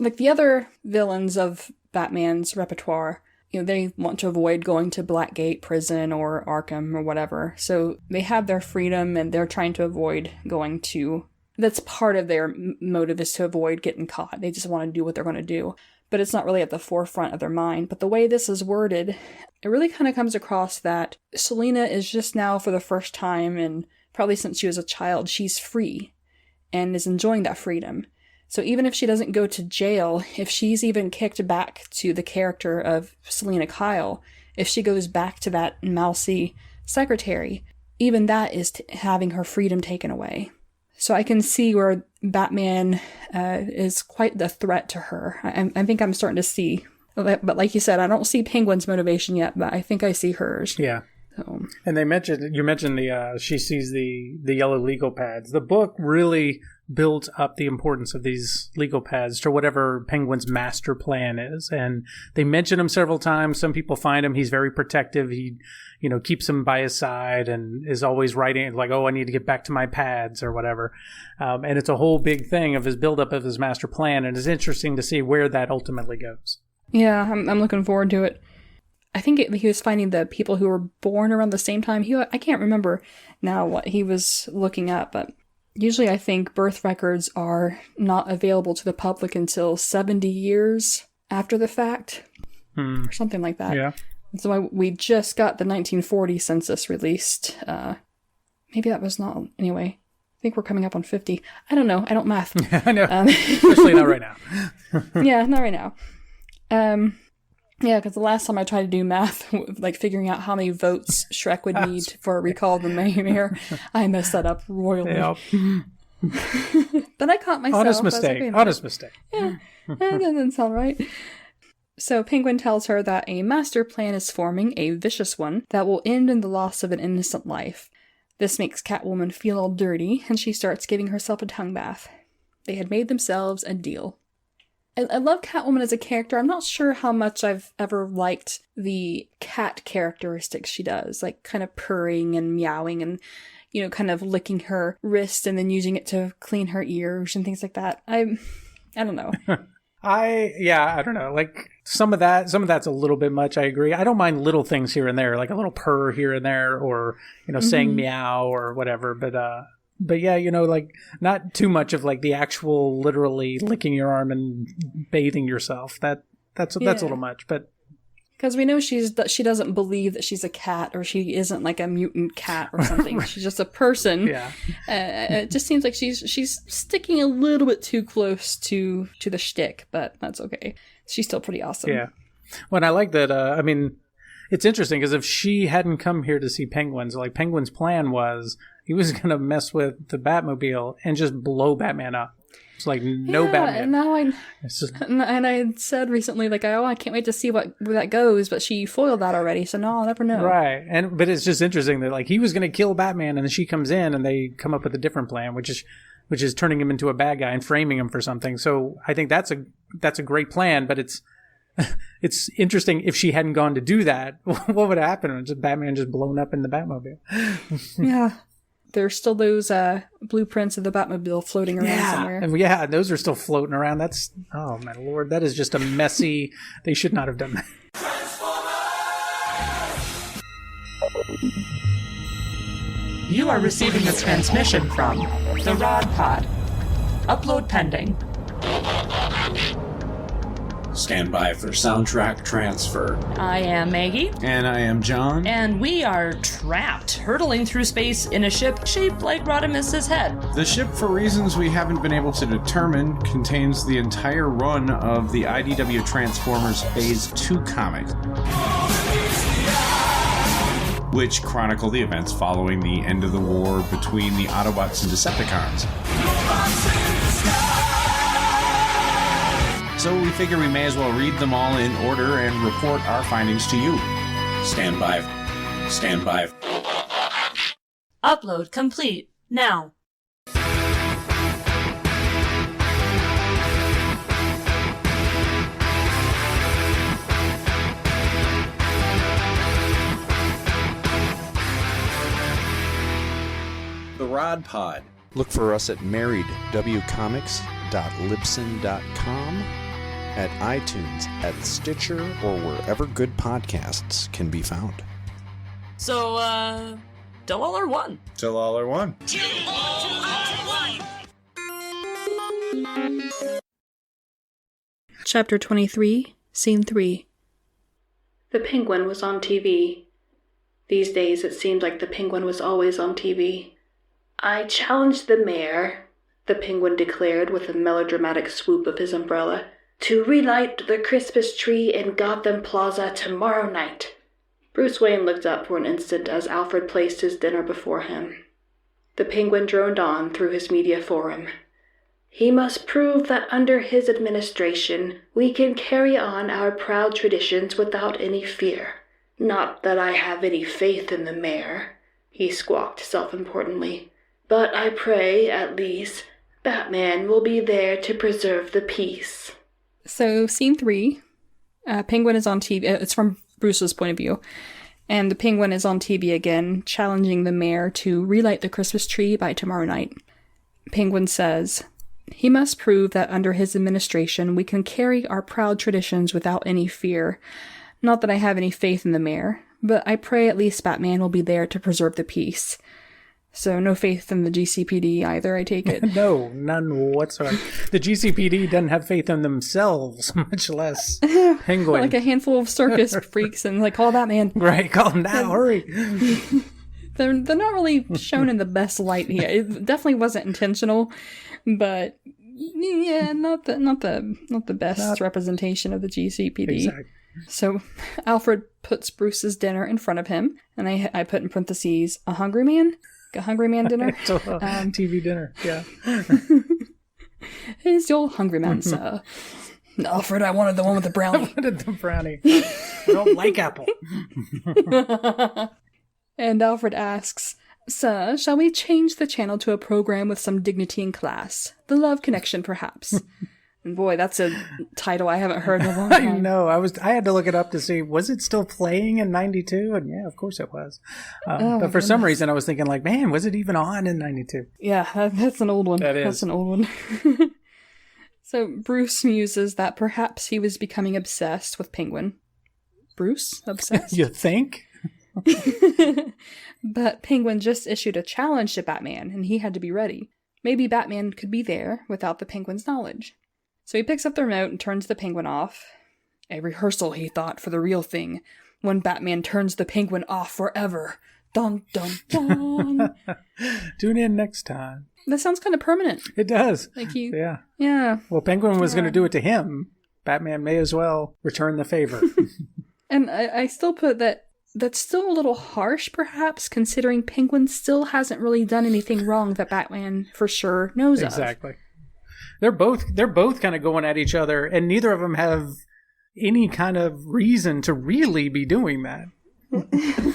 like the other villains of Batman's repertoire, they want to avoid going to Blackgate prison or Arkham or whatever, so they have their freedom and they're trying to avoid going to. That's part of their motive, is to avoid getting caught. They just want to do what they're going to do. But it's not really at the forefront of their mind. But the way this is worded, it really kind of comes across that Selena is just now, for the first time, and probably since she was a child, she's free and is enjoying that freedom. So even if she doesn't go to jail, if she's even kicked back to the character of Selena Kyle, if she goes back to that mousy secretary, even that is having her freedom taken away. So I can see where Batman is quite the threat to her. I think I'm starting to see. But like you said, I don't see Penguin's motivation yet, but I think I see hers. Yeah. So. And you mentioned the she sees the yellow legal pads. The book really builds up the importance of these legal pads to whatever Penguin's master plan is. And they mention him several times. Some people find him. He's very protective. He, keeps him by his side and is always writing like, oh, I need to get back to my pads or whatever. And it's a whole big thing of his buildup of his master plan. And it's interesting to see where that ultimately goes. Yeah, I'm looking forward to it. I think he was finding the people who were born around the same time. I can't remember now what he was looking at, but usually I think birth records are not available to the public until 70 years after the fact, or something like that. Yeah. So we just got the 1940 census released. Maybe that was not... Anyway, I think we're coming up on 50. I don't know. I don't math. I know. Especially not right now. Yeah, not right now. Yeah, because the last time I tried to do math, like figuring out how many votes Shrek would need for a recall of the mayor, I messed that up royally. Yep. But I caught myself. Honest mistake. Yeah, that doesn't sound right. So Penguin tells her that a master plan is forming, a vicious one, that will end in the loss of an innocent life. This makes Catwoman feel all dirty, and she starts giving herself a tongue bath. They had made themselves a deal. I love Catwoman as a character. I'm not sure how much I've ever liked the cat characteristics she does, like kind of purring and meowing and, kind of licking her wrist and then using it to clean her ears and things like that. I don't know. I don't know. Like some of that's a little bit much. I agree. I don't mind little things here and there, like a little purr here and there, or saying meow or whatever. But yeah, like not too much of like the actual literally licking your arm and bathing yourself. That's a little much. But because we know she doesn't believe that she's a cat, or she isn't like a mutant cat or something. Right. She's just a person. Yeah. It just seems like she's sticking a little bit too close to the shtick, but that's okay. She's still pretty awesome. Yeah. Well, and I like that. It's interesting because if she hadn't come here to see penguins, like Penguin's plan was he was going to mess with the Batmobile and just blow Batman up. It's like no Batman. And now and I had said recently, like, I can't wait to see where that goes, but she foiled that already, so no, I'll never know. Right. But it's just interesting that like he was going to kill Batman, and then she comes in and they come up with a different plan, which is turning him into a bad guy and framing him for something. So I think that's a great plan, but it's interesting if she hadn't gone to do that, what would happen? Just Batman just blown up in the Batmobile. Yeah. There's still those blueprints of the Batmobile floating around somewhere. And those are still floating around. That's, oh my lord, that is just a messy, they should not have done that. You are receiving a transmission from the Rod Pod. Upload pending. Stand by for soundtrack transfer. I am Maggie. And I am John. And we are trapped, hurtling through space in a ship shaped like Rodimus's head. The ship, for reasons we haven't been able to determine, contains the entire run of the IDW Transformers Phase 2 comic, which chronicle the events following the end of the war between the Autobots and Decepticons. So we figure we may as well read them all in order and report our findings to you. Stand by. Stand by. Upload complete. Now. The Rod Pod. Look for us at marriedwcomics.libsyn.com, at iTunes, at Stitcher, or wherever good podcasts can be found. So, till all are one. Till all are one. Chapter 23, Scene 3. The Penguin was on TV. These days it seemed like the Penguin was always on TV. I challenge the mayor, the Penguin declared with a melodramatic swoop of his umbrella, to relight the Christmas tree in Gotham Plaza tomorrow night. Bruce Wayne looked up for an instant as Alfred placed his dinner before him. The Penguin droned on through his media forum. He must prove that under his administration we can carry on our proud traditions without any fear. Not that I have any faith in the mayor, he squawked self-importantly, but I pray, at least, Batman will be there to preserve the peace. So, scene 3, Penguin is on TV. It's from Bruce's point of view. And the Penguin is on TV again, challenging the mayor to relight the Christmas tree by tomorrow night. Penguin says, he must prove that under his administration we can carry our proud traditions without any fear. Not that I have any faith in the mayor, but I pray at least Batman will be there to preserve the peace. So no faith in the GCPD either, I take it. No, none whatsoever. The GCPD doesn't have faith in themselves, much less Penguin. Like a handful of circus freaks and like, call Batman. Right, call him now, hurry. They're not really shown in the best light here. It definitely wasn't intentional, but yeah, not the best representation of the GCPD. Exactly. So Alfred puts Bruce's dinner in front of him, and I put in parentheses, a hungry man dinner. So, TV dinner, yeah. Here's the old hungry man, sir. Alfred, I wanted the one with the brownie. I wanted the brownie. I don't like apple. And Alfred asks, Sir, shall we change the channel to a program with some dignity and class? The Love Connection, perhaps. And boy, that's a title I haven't heard in a long time. I know. I had to look it up to see, was it still playing in 92? And yeah, of course it was. But for some reason, I was thinking like, man, was it even on in 92? Yeah, that's an old one. That is. That's an old one. So Bruce muses that perhaps he was becoming obsessed with Penguin. Bruce? Obsessed? You think? But Penguin just issued a challenge to Batman, and he had to be ready. Maybe Batman could be there without the Penguin's knowledge. So he picks up the remote and turns the Penguin off. A rehearsal, he thought, for the real thing. When Batman turns the Penguin off forever. Dun, dun, dun. Tune in next time. That sounds kind of permanent. It does. Like you. Yeah. Yeah. Well, Penguin was going to do it to him. Batman may as well return the favor. And I still put that's still a little harsh, perhaps, considering Penguin still hasn't really done anything wrong that Batman for sure knows of. Exactly. They're both kind of going at each other, and neither of them have any kind of reason to really be doing that.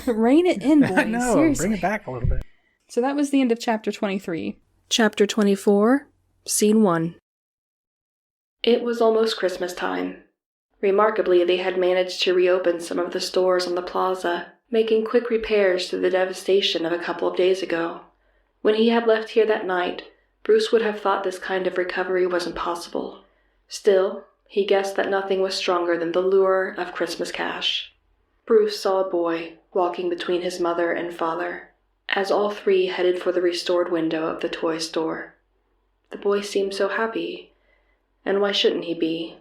Rein it in, boys. I know. Seriously. Bring it back a little bit. So that was the end of chapter 23. Chapter 24, Scene 1. It was almost Christmas time. Remarkably, they had managed to reopen some of the stores on the plaza, making quick repairs to the devastation of a couple of days ago. When he had left here that night, Bruce would have thought this kind of recovery was impossible. Still, he guessed that nothing was stronger than the lure of Christmas cash. Bruce saw a boy walking between his mother and father, as all three headed for the restored window of the toy store. The boy seemed so happy, and why shouldn't he be?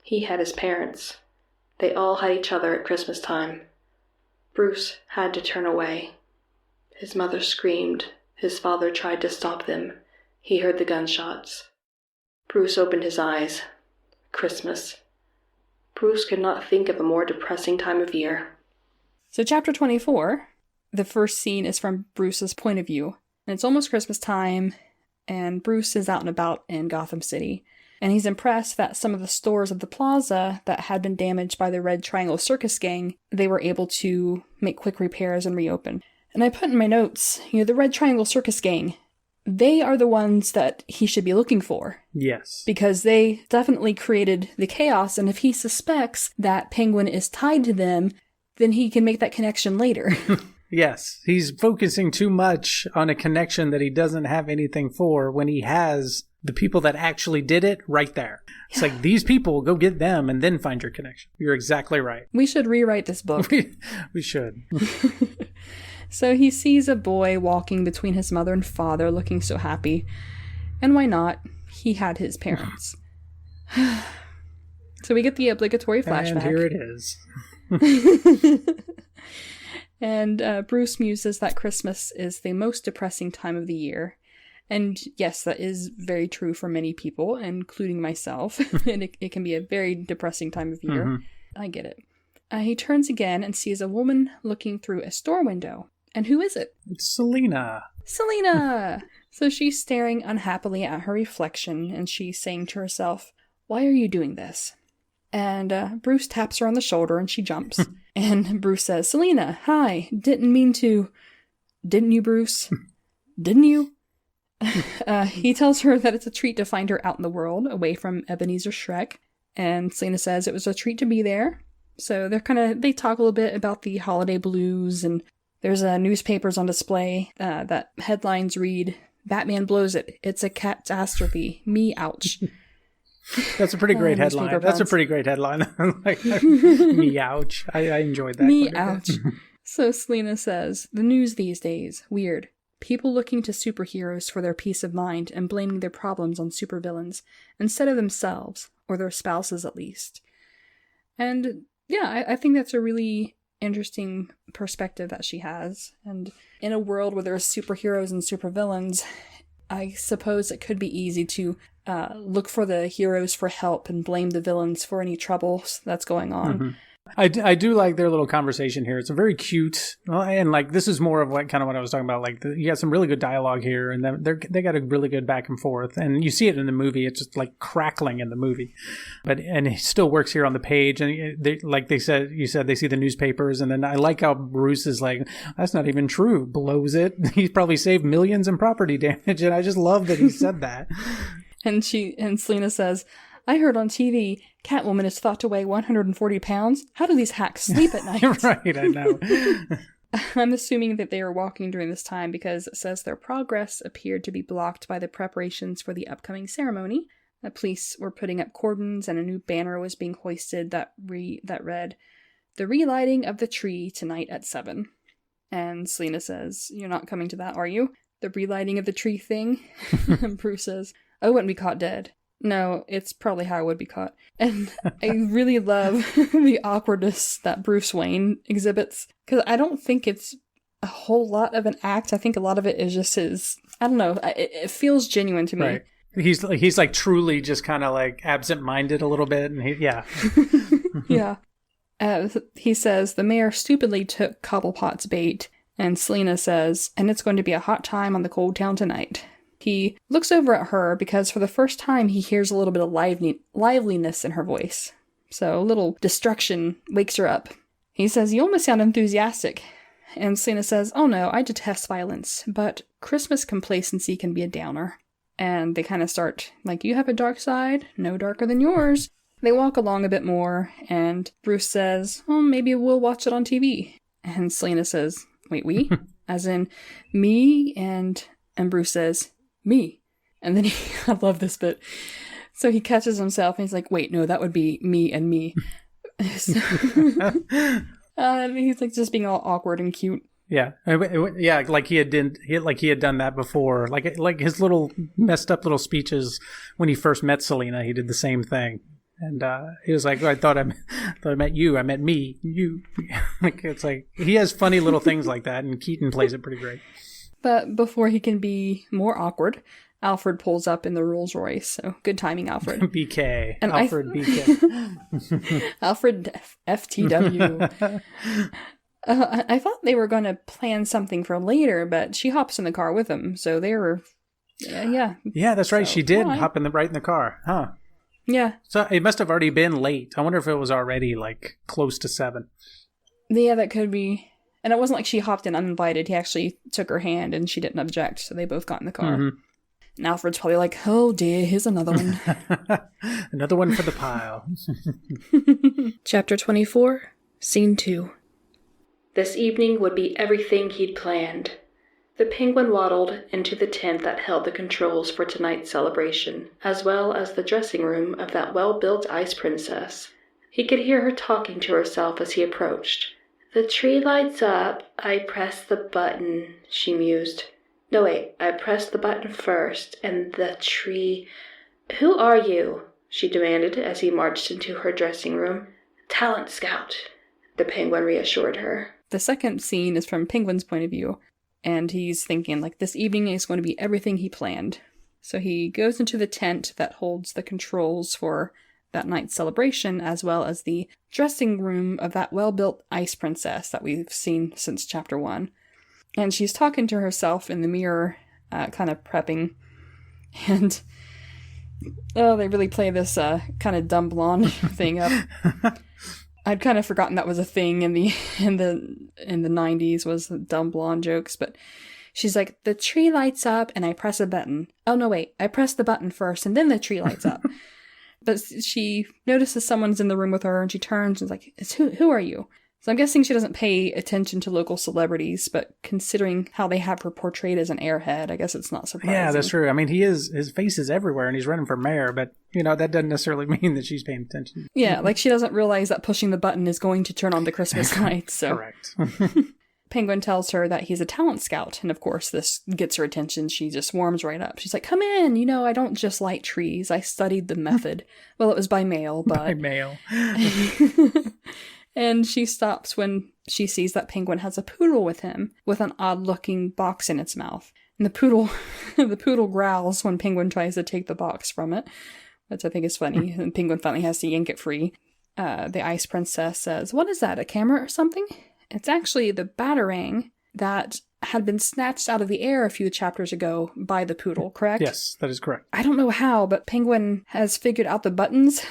He had his parents. They all had each other at Christmas time. Bruce had to turn away. His mother screamed. His father tried to stop them. He heard the gunshots. Bruce opened his eyes. Christmas. Bruce could not think of a more depressing time of year. So chapter 24, the first scene is from Bruce's point of view. And it's almost Christmas time, and Bruce is out and about in Gotham City. And he's impressed that some of the stores of the plaza that had been damaged by the Red Triangle Circus Gang, they were able to make quick repairs and reopen. And I put in my notes, the Red Triangle Circus Gang, they are the ones that he should be looking for. Yes. Because they definitely created the chaos, and if he suspects that Penguin is tied to them, then he can make that connection later. Yes. He's focusing too much on a connection that he doesn't have anything for when he has the people that actually did it right there. It's like, these people, go get them and then find your connection. You're exactly right. We should rewrite this book. We should. So he sees a boy walking between his mother and father looking so happy. And why not? He had his parents. So we get the obligatory flashback. And here it is. And Bruce muses that Christmas is the most depressing time of the year. And yes, that is very true for many people, including myself. And it can be a very depressing time of year. Mm-hmm. I get it. He turns again and sees a woman looking through a store window. And who is it? It's Selena. Selena! So she's staring unhappily at her reflection, and she's saying to herself, "Why are you doing this?" And Bruce taps her on the shoulder, and she jumps. And Bruce says, "Selena, hi. Didn't mean to..." "Didn't you, Bruce? Didn't you?" He tells her that it's a treat to find her out in the world, away from Ebenezer Shrek. And Selena says it was a treat to be there. So they talk a little bit about the holiday blues, and there's newspapers on display that headlines read, "Batman blows it. It's a catastrophe. Me, ouch." That's a pretty great headline. That's a pretty great headline. Me, ouch. I enjoyed that. Me, ouch. So Selena says, "The news these days, weird. People looking to superheroes for their peace of mind and blaming their problems on supervillains instead of themselves, or their spouses at least." And yeah, I think that's a really interesting perspective that she has. And in a world where there's superheroes and supervillains, I suppose it could be easy to look for the heroes for help and blame the villains for any troubles that's going on. Mm-hmm. I do like their little conversation here. It's a very cute, and like this is more of what I was talking about. Like you got some really good dialogue here, and they got a really good back and forth. And you see it in the movie; it's just like crackling in the movie, and it still works here on the page. And you said they see the newspapers, and then I like how Bruce is like, "That's not even true." Blows it. He's probably saved millions in property damage, and I just love that he said that. And Selena says, "I heard on TV, Catwoman is thought to weigh 140 pounds. How do these hacks sleep at night?" Right, I know. I'm assuming that they were walking during this time because it says their progress appeared to be blocked by the preparations for the upcoming ceremony. The police were putting up cordons and a new banner was being hoisted that read, "The relighting of the tree tonight at 7. And Selena says, "You're not coming to that, are you? The relighting of the tree thing?" And Bruce says, "I wouldn't be caught dead." "No, it's probably how I would be caught." And I really love the awkwardness that Bruce Wayne exhibits, because I don't think it's a whole lot of an act. I think a lot of it is just his, I don't know, it feels genuine to me. Right. He's like truly just kind of like absent-minded a little bit, and yeah. Yeah. He says, "The mayor stupidly took Cobblepot's bait," and Selena says, "And it's going to be a hot time on the cold town tonight." He looks over at her because for the first time he hears a little bit of liveliness in her voice. So a little destruction wakes her up. He says, "You almost sound enthusiastic." And Selena says, "Oh no, I detest violence, but Christmas complacency can be a downer." And they kind of start, like, "You have a dark side, no darker than yours." They walk along a bit more, and Bruce says, "Oh, maybe we'll watch it on TV." And Selena says, "Wait, we?" As in, me, and Bruce says, "Me." And then I love this bit. So he catches himself and he's like, "Wait, no, that would be me and me." So, and he's like just being all awkward and cute. Yeah, yeah, like he had done that before. Like his little messed up little speeches when he first met Selena, he did the same thing. And he was like, "I thought I met you. I met me. You." Like it's like he has funny little things like that, and Keaton plays it pretty great. But before he can be more awkward, Alfred pulls up in the Rolls Royce. So good timing, Alfred. BK. And Alfred BK. Alfred FTW. I thought they were going to plan something for later, but she hops in the car with him. So they were, yeah. Yeah, that's right. So, she did hop right in the car. Huh. Yeah. So it must have already been late. I wonder if it was already like close to 7. Yeah, that could be. And it wasn't like she hopped in uninvited. He actually took her hand and she didn't object. So they both got in the car. Mm-hmm. And Alfred's probably like, "Oh dear, here's another one." Another one for the pile. Chapter 24, Scene 2. This evening would be everything he'd planned. The Penguin waddled into the tent that held the controls for tonight's celebration, as well as the dressing room of that well-built ice princess. He could hear her talking to herself as he approached. "The tree lights up. I press the button," she mused. "No, wait. I pressed the button first, and the tree... Who are you?" she demanded as he marched into her dressing room. "Talent Scout," the Penguin reassured her. The second scene is from Penguin's point of view, and he's thinking, like, this evening is going to be everything he planned. So he goes into the tent that holds the controls for that night's celebration, as well as the dressing room of that well-built ice princess that we've seen since chapter 1. And she's talking to herself in the mirror, kind of prepping. And, they really play this kind of dumb blonde thing up. I'd kind of forgotten that was a thing in the 90s, was dumb blonde jokes, but she's like, the tree lights up and I press a button. Oh no, wait, I press the button first and then the tree lights up. But she notices someone's in the room with her and she turns and is like, who are you? So I'm guessing she doesn't pay attention to local celebrities, but considering how they have her portrayed as an airhead, I guess it's not surprising. Yeah, that's true. I mean, his face is everywhere and he's running for mayor, but, that doesn't necessarily mean that she's paying attention. Yeah, like she doesn't realize that pushing the button is going to turn on the Christmas lights. So. Correct. Penguin tells her that he's a talent scout, and of course this gets her attention. She just warms right up. She's like, come in, I don't just light trees. I studied the method. Well, it was by mail, but... By mail. And she stops when she sees that Penguin has a poodle with him, with an odd-looking box in its mouth. And the poodle growls when Penguin tries to take the box from it, which I think is funny. And Penguin finally has to yank it free. The Ice Princess says, what is that, a camera or something? It's actually the batarang that had been snatched out of the air a few chapters ago by the poodle, correct? Yes, that is correct. I don't know how, but Penguin has figured out the buttons.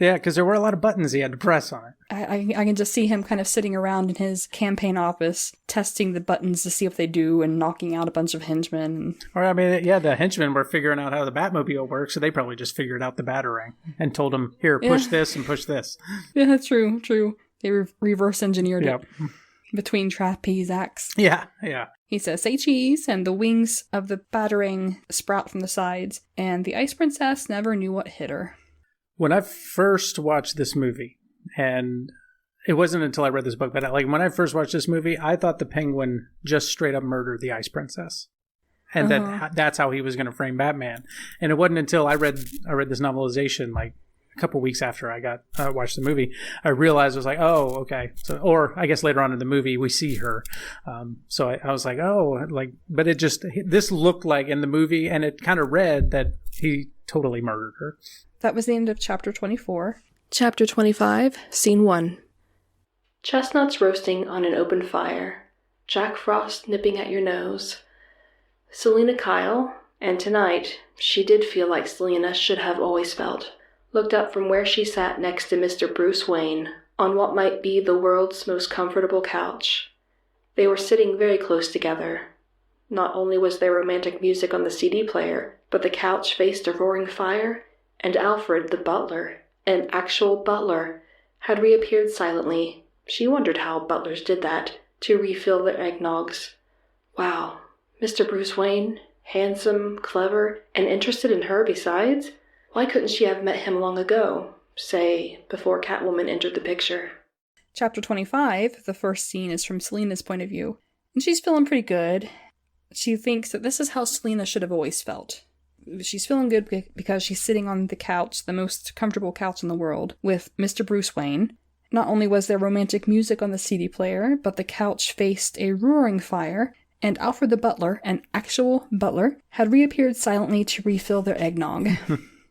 Yeah, because there were a lot of buttons he had to press on it. I can just see him kind of sitting around in his campaign office, testing the buttons to see if they do, and knocking out a bunch of henchmen. Or, I mean, yeah, the henchmen were figuring out how the Batmobile works, so they probably just figured out the batarang and told him, here, push this and push this. Yeah, true. They reverse engineered it. Between trapeze acts. Yeah. He says, say cheese, and the wings of the batarang sprout from the sides, and the Ice Princess never knew what hit her. When I first watched this movie, and it wasn't until I read this book, but when I first watched this movie, I thought the Penguin just straight up murdered the Ice Princess. And that's how he was going to frame Batman. And it wasn't until I read this novelization, a couple weeks after I watched the movie, I realized I was like, oh, okay. So, or I guess later on in the movie we see her. So I was like, oh, but this looked like in the movie, and it kind of read that he totally murdered her. That was the end of chapter 24. Chapter 25, Scene 1. Chestnuts roasting on an open fire. Jack Frost nipping at your nose. Selina Kyle, and tonight she did feel like Selina should have always felt, looked up from where she sat next to Mr. Bruce Wayne, on what might be the world's most comfortable couch. They were sitting very close together. Not only was there romantic music on the CD player, but the couch faced a roaring fire, and Alfred, the butler, an actual butler, had reappeared silently. She wondered how butlers did that, to refill their eggnogs. Wow, Mr. Bruce Wayne, handsome, clever, and interested in her besides? Why couldn't she have met him long ago? Say, before Catwoman entered the picture. Chapter 25, the first scene, is from Selina's point of view. And she's feeling pretty good. She thinks that this is how Selina should have always felt. She's feeling good because she's sitting on the couch, the most comfortable couch in the world, with Mr. Bruce Wayne. Not only was there romantic music on the CD player, but the couch faced a roaring fire, and Alfred the butler, an actual butler, had reappeared silently to refill their eggnog.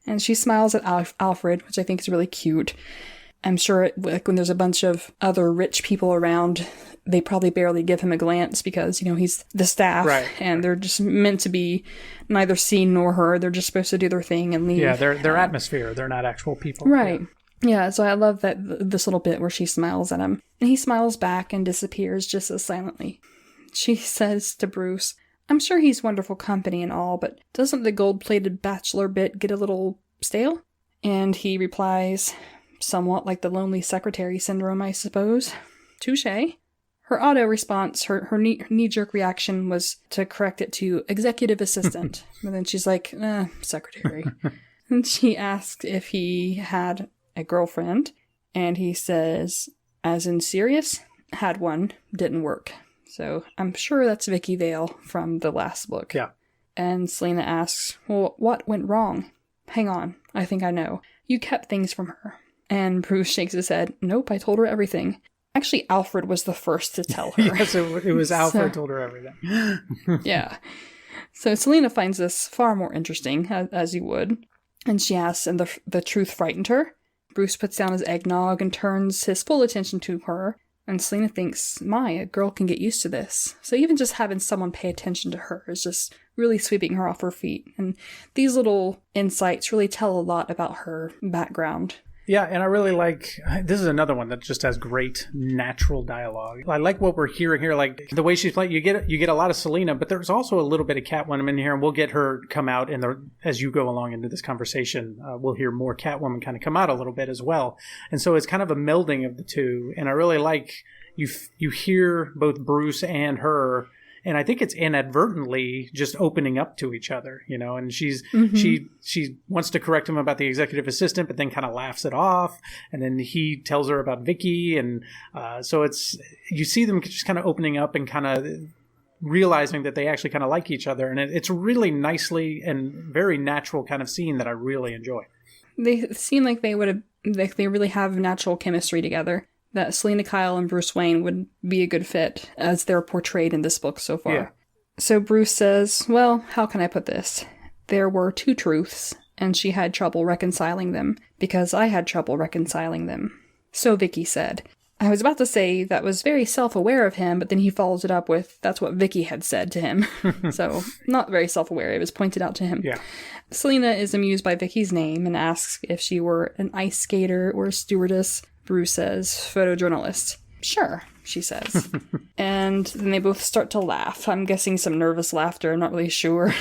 And she smiles at Alfred, which I think is really cute. I'm sure when there's a bunch of other rich people around, they probably barely give him a glance because, he's the staff. Right. And they're just meant to be neither seen nor heard. They're just supposed to do their thing and leave. Yeah, they're atmosphere. They're not actual people. Right. Yeah, so I love this little bit where she smiles at him. And he smiles back and disappears just as silently. She says to Bruce, I'm sure he's wonderful company and all, but doesn't the gold-plated bachelor bit get a little stale? And he replies, somewhat like the lonely secretary syndrome, I suppose. Touché. Her auto response, her knee-jerk reaction was to correct it to executive assistant. But then she's like, secretary. And she asked if he had a girlfriend, and he says, as in serious? Had one, didn't work. So I'm sure that's Vicky Vale from the last book. Yeah. And Selina asks, well, what went wrong? Hang on, I think I know. You kept things from her. And Bruce shakes his head. Nope, I told her everything. Actually, Alfred was the first to tell her. Yes, it was Alfred told her everything. Yeah. So Selina finds this far more interesting, as you would. And she asks, and the truth frightened her? Bruce puts down his eggnog and turns his full attention to her. And Selena thinks, a girl can get used to this. So even just having someone pay attention to her is just really sweeping her off her feet. And these little insights really tell a lot about her background. Yeah, and I really like, this is another one that just has great natural dialogue. I like what we're hearing here, like the way she's playing. You get a lot of Selena, but there's also a little bit of Catwoman in here, and we'll get her come out as you go along into this conversation. We'll hear more Catwoman kind of come out a little bit as well. And so it's kind of a melding of the two, and I really like you hear both Bruce and her. And I think it's inadvertently just opening up to each other, and she wants to correct him about the executive assistant, but then kind of laughs it off. And then he tells her about Vicky. And so you see them just kind of opening up and kind of realizing that they actually kind of like each other. And it's really nicely and very natural kind of scene that I really enjoy. They seem like they really have natural chemistry together. That Selena Kyle and Bruce Wayne would be a good fit as they're portrayed in this book so far. Yeah. So Bruce says, well, how can I put this? There were two truths, and she had trouble reconciling them, because I had trouble reconciling them. So Vicky said. I was about to say that was very self-aware of him, but then he follows it up with, that's what Vicky had said to him. So, not very self-aware, it was pointed out to him. Yeah. Selena is amused by Vicky's name and asks if she were an ice skater or a stewardess. Bruce says, photojournalist. Sure, she says. And then they both start to laugh. I'm guessing some nervous laughter, I'm not really sure.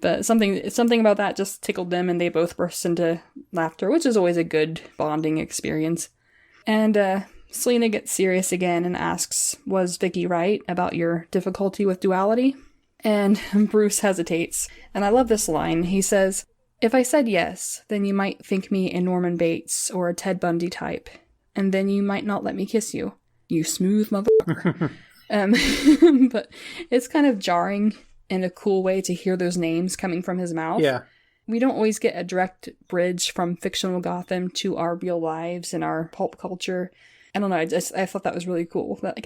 But something about that just tickled them, and they both burst into laughter, which is always a good bonding experience. And Selena gets serious again and asks, was Vicky right about your difficulty with duality? And Bruce hesitates. And I love this line. He says, if I said yes, then you might think me a Norman Bates or a Ted Bundy type. And then you might not let me kiss you. You smooth motherfucker. But it's kind of jarring in a cool way to hear those names coming from his mouth. Yeah. We don't always get a direct bridge from fictional Gotham to our real lives and our pulp culture. I don't know, I thought that was really cool. That,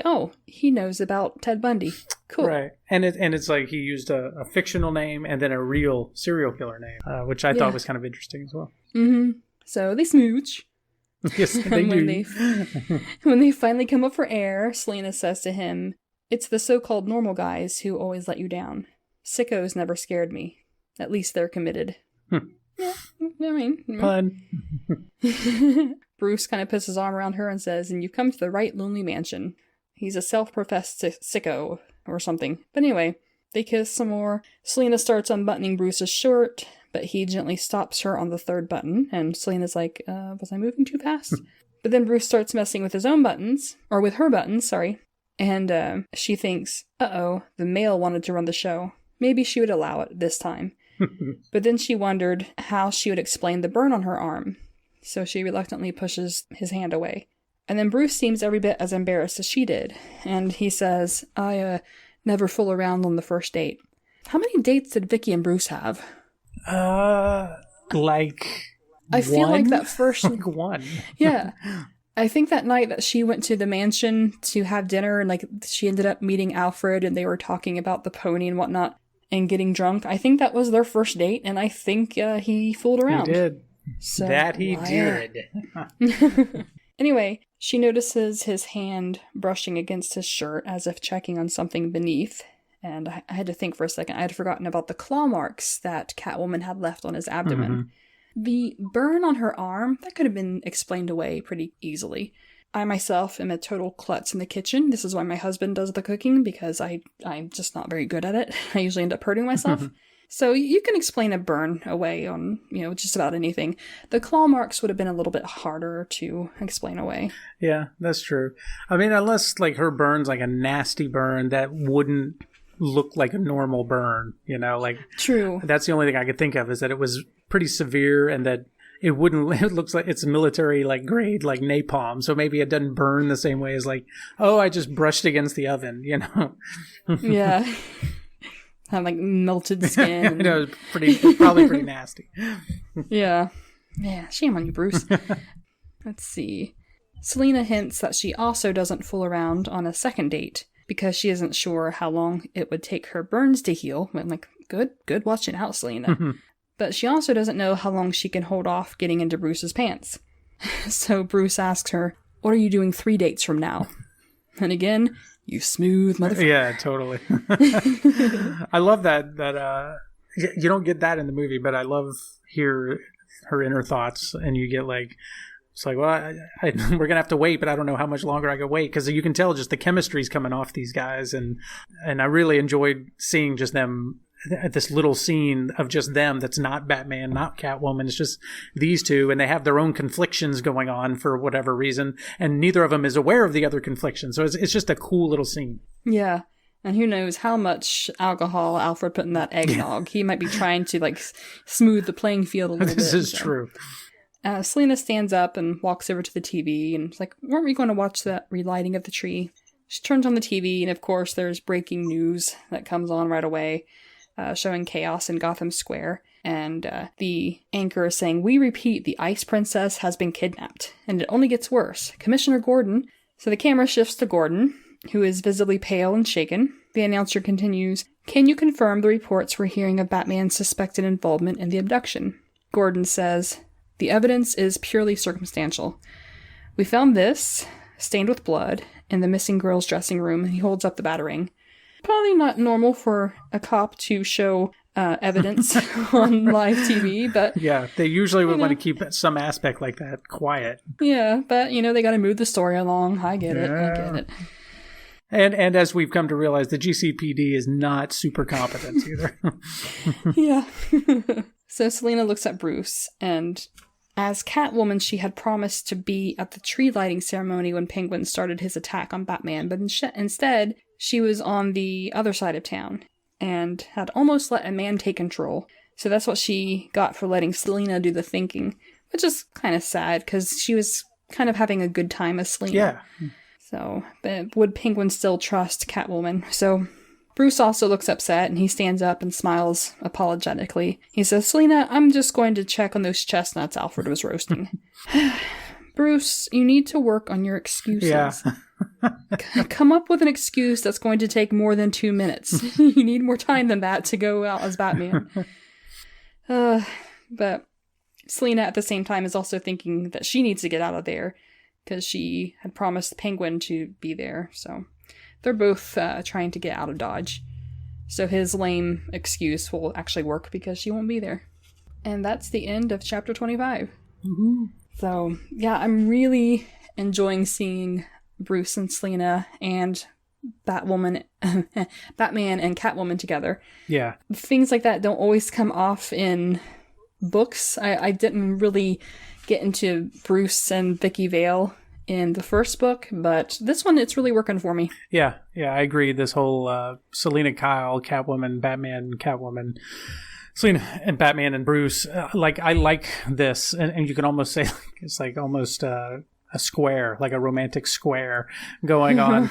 he knows about Ted Bundy. Cool. Right. And it's like he used a fictional name and then a real serial killer name, which I thought was kind of interesting as well. Mm-hmm. So they smooch. Yes, they do. When they finally come up for air, Selena says to him, it's the so-called normal guys who always let you down. Sickos never scared me. At least they're committed. Yeah, I mean... Pun. Bruce kind of puts his arm around her and says, and you've come to the right lonely mansion. He's a self-professed sicko or something. But anyway, they kiss some more. Selena starts unbuttoning Bruce's shirt, but he gently stops her on the third button, and Selena's like, was I moving too fast? But then Bruce starts messing with his own buttons, or with her buttons, sorry, and she thinks, uh-oh, the male wanted to run the show. Maybe she would allow it this time. But then she wondered how she would explain the burn on her arm, so she reluctantly pushes his hand away. And then Bruce seems every bit as embarrassed as she did, and he says, I never fool around on the first date. How many dates did Vicky and Bruce have? Like I feel like that first like one. Yeah. I think that night that she went to the mansion to have dinner and she ended up meeting Alfred and they were talking about the pony and whatnot and getting drunk. I think that was their first date, and I think he fooled around. He did. So, that he did. Anyway, she notices his hand brushing against his shirt as if checking on something beneath. And I had to think for a second. I had forgotten about the claw marks that Catwoman had left on his abdomen. Mm-hmm. The burn on her arm, that could have been explained away pretty easily. I myself am a total klutz in the kitchen. This is why my husband does the cooking, because I'm just not very good at it. I usually end up hurting myself. So you can explain a burn away on, just about anything. The claw marks would have been a little bit harder to explain away. Yeah, that's true. I mean, unless her burn's like a nasty burn that wouldn't look like a normal burn, True. That's the only thing I could think of, is that it was pretty severe and that it looks like it's military grade, like napalm. So maybe it doesn't burn the same way as I just brushed against the oven, Yeah. Have melted skin. It was probably pretty nasty. Yeah. Yeah, shame on you, Bruce. Let's see. Selena hints that she also doesn't fool around on a second date because she isn't sure how long it would take her burns to heal. I'm like, good watching out, Selena. But she also doesn't know how long she can hold off getting into Bruce's pants. So Bruce asks her, "What are you doing 3 dates from now?" And again, you smooth motherfucker. Yeah, totally. I love that you don't get that in the movie, but I love hear her inner thoughts, and you get like, it's like, well, we're going to have to wait, but I don't know how much longer I can wait, because you can tell just the chemistry's coming off these guys, and I really enjoyed seeing just them, this little scene of just them that's not Batman, not Catwoman. It's just these two, and they have their own conflictions going on for whatever reason, and neither of them is aware of the other confliction. So it's just a cool little scene. Yeah. And who knows how much alcohol Alfred put in that eggnog. He might be trying to, like, smooth the playing field a little bit. This is true. Selena stands up and walks over to the TV, and is like, "Weren't we going to watch that relighting of the tree?" She turns on the TV, and of course there's breaking news that comes on right away, showing chaos in Gotham Square. And the anchor is saying, "We repeat, the Ice Princess has been kidnapped, and it only gets worse. Commissioner Gordon..." So the camera shifts to Gordon, who is visibly pale and shaken. The announcer continues, "Can you confirm the reports we're hearing of Batman's suspected involvement in the abduction?" Gordon says, "The evidence is purely circumstantial. We found this, stained with blood, in the missing girl's dressing room." He holds up the Batarang. Probably not normal for a cop to show evidence on live TV, but... Yeah, they usually would want to keep some aspect like that quiet. Yeah, but, they got to move the story along. I get it. And as we've come to realize, the GCPD is not super competent either. Yeah. So Selena looks at Bruce, and as Catwoman, she had promised to be at the tree lighting ceremony when Penguin started his attack on Batman, but instead, she was on the other side of town and had almost let a man take control. So that's what she got for letting Selena do the thinking, which is kind of sad because she was kind of having a good time as Selena. Yeah. So, but would Penguin still trust Catwoman? So Bruce also looks upset, and he stands up and smiles apologetically. He says, "Selena, I'm just going to check on those chestnuts Alfred was roasting." Bruce, you need to work on your excuses. Yeah. Come up with an excuse that's going to take more than 2 minutes. You need more time than that to go out as Batman. But Selena, at the same time, is also thinking that she needs to get out of there, because she had promised Penguin to be there. So they're both trying to get out of Dodge. So his lame excuse will actually work because she won't be there. And that's the end of chapter 25. Mm-hmm. So, yeah, I'm really enjoying seeing Bruce and Selena and Batman and Catwoman together. Yeah. Things like that don't always come off in books. I didn't really get into Bruce and Vicky Vale in the first book, but this one, it's really working for me. Yeah, I agree. This whole Selena Kyle, Catwoman, Batman, Catwoman, Selena and Batman and Bruce, I like this, and you can almost say it's like almost a square, like a romantic square going on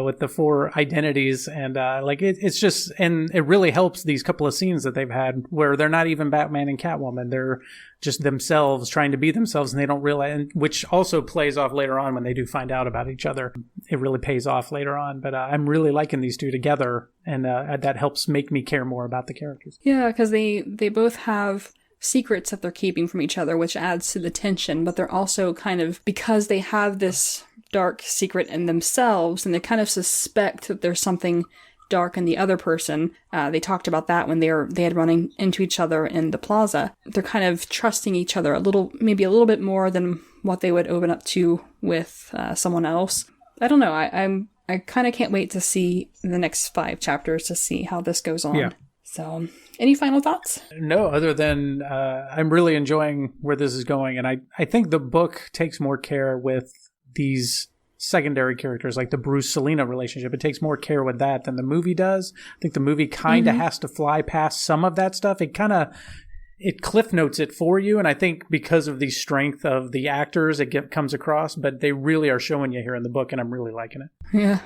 with the 4 identities, and it's just, and it really helps these couple of scenes that they've had where they're not even Batman and Catwoman, they're just themselves trying to be themselves, and they don't realize, which also plays off later on when they do find out about each other. It really pays off later on, but I'm really liking these two together, and that helps make me care more about the characters. Yeah, because they both have secrets that they're keeping from each other, which adds to the tension, but they're also kind of, because they have this dark secret in themselves, and they kind of suspect that there's something dark in the other person. They talked about that when they had running into each other in the plaza. They're kind of trusting each other maybe a little bit more than what they would open up to with someone else. I don't know. I kind of can't wait to see the next 5 chapters to see how this goes on. Yeah. So, any final thoughts? No, other than I'm really enjoying where this is going, and I think the book takes more care with these secondary characters, like the Bruce-Selena relationship. It takes more care with that than the movie does. I think the movie kind of has to fly past some of that stuff. It cliff notes it for you, and I think because of the strength of the actors, it comes across, but they really are showing you here in the book, and I'm really liking it. Yeah.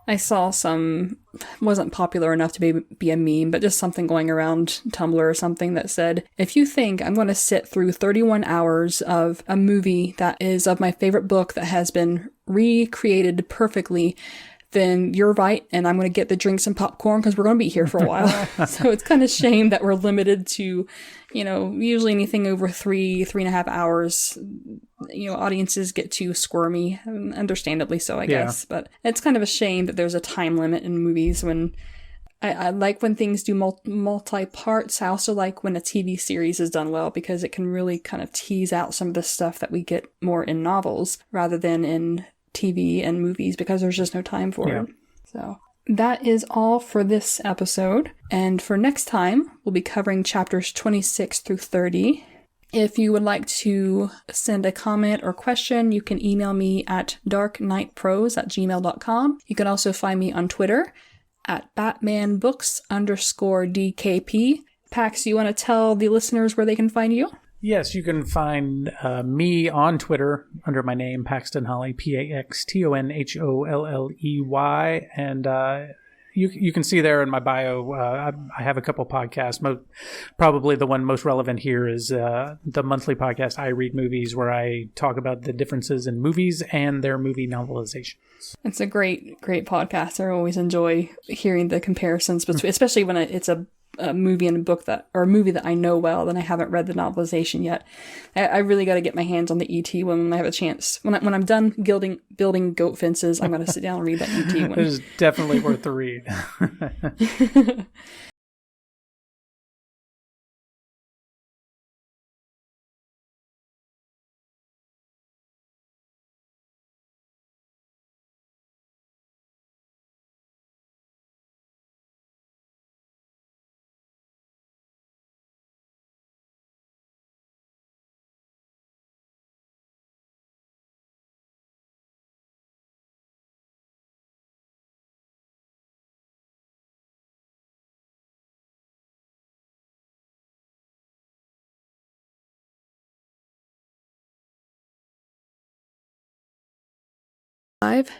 I saw some, wasn't popular enough to be a meme, but just something going around Tumblr or something that said, if you think I'm going to sit through 31 hours of a movie that is of my favorite book that has been recreated perfectly, then you're right, and I'm going to get the drinks and popcorn because we're going to be here for a while. So it's kind of shame that we're limited to, usually anything over 3.5 hours. Audiences get too squirmy, understandably so, I guess. But it's kind of a shame that there's a time limit in movies when I like when things do multi-parts. I also like when a TV series is done well because it can really kind of tease out some of the stuff that we get more in novels rather than in TV and movies because there's just no time for it. So that is all for this episode. And for next time, we'll be covering chapters 26 through 30. If you would like to send a comment or question, you can email me at darknightprose@gmail.com. You can also find me on Twitter at batmanbooks_DKP. Pax, you want to tell the listeners where they can find you? Yes, you can find me on Twitter under my name, Paxton Holley, PAXTONHOLLEY, and you can see there in my bio, I have a couple podcasts. Probably the one most relevant here is the monthly podcast, I Read Movies, where I talk about the differences in movies and their movie novelizations. It's a great podcast. I always enjoy hearing the comparisons between, especially when it's a movie and a book or a movie that I know well, then I haven't read the novelization yet. I really got to get my hands on the E.T. one when I have a chance. When I'm done building goat fences, I'm going to sit down and read that E.T. one. It is definitely worth the read.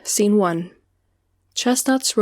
Scene 1. Chestnuts.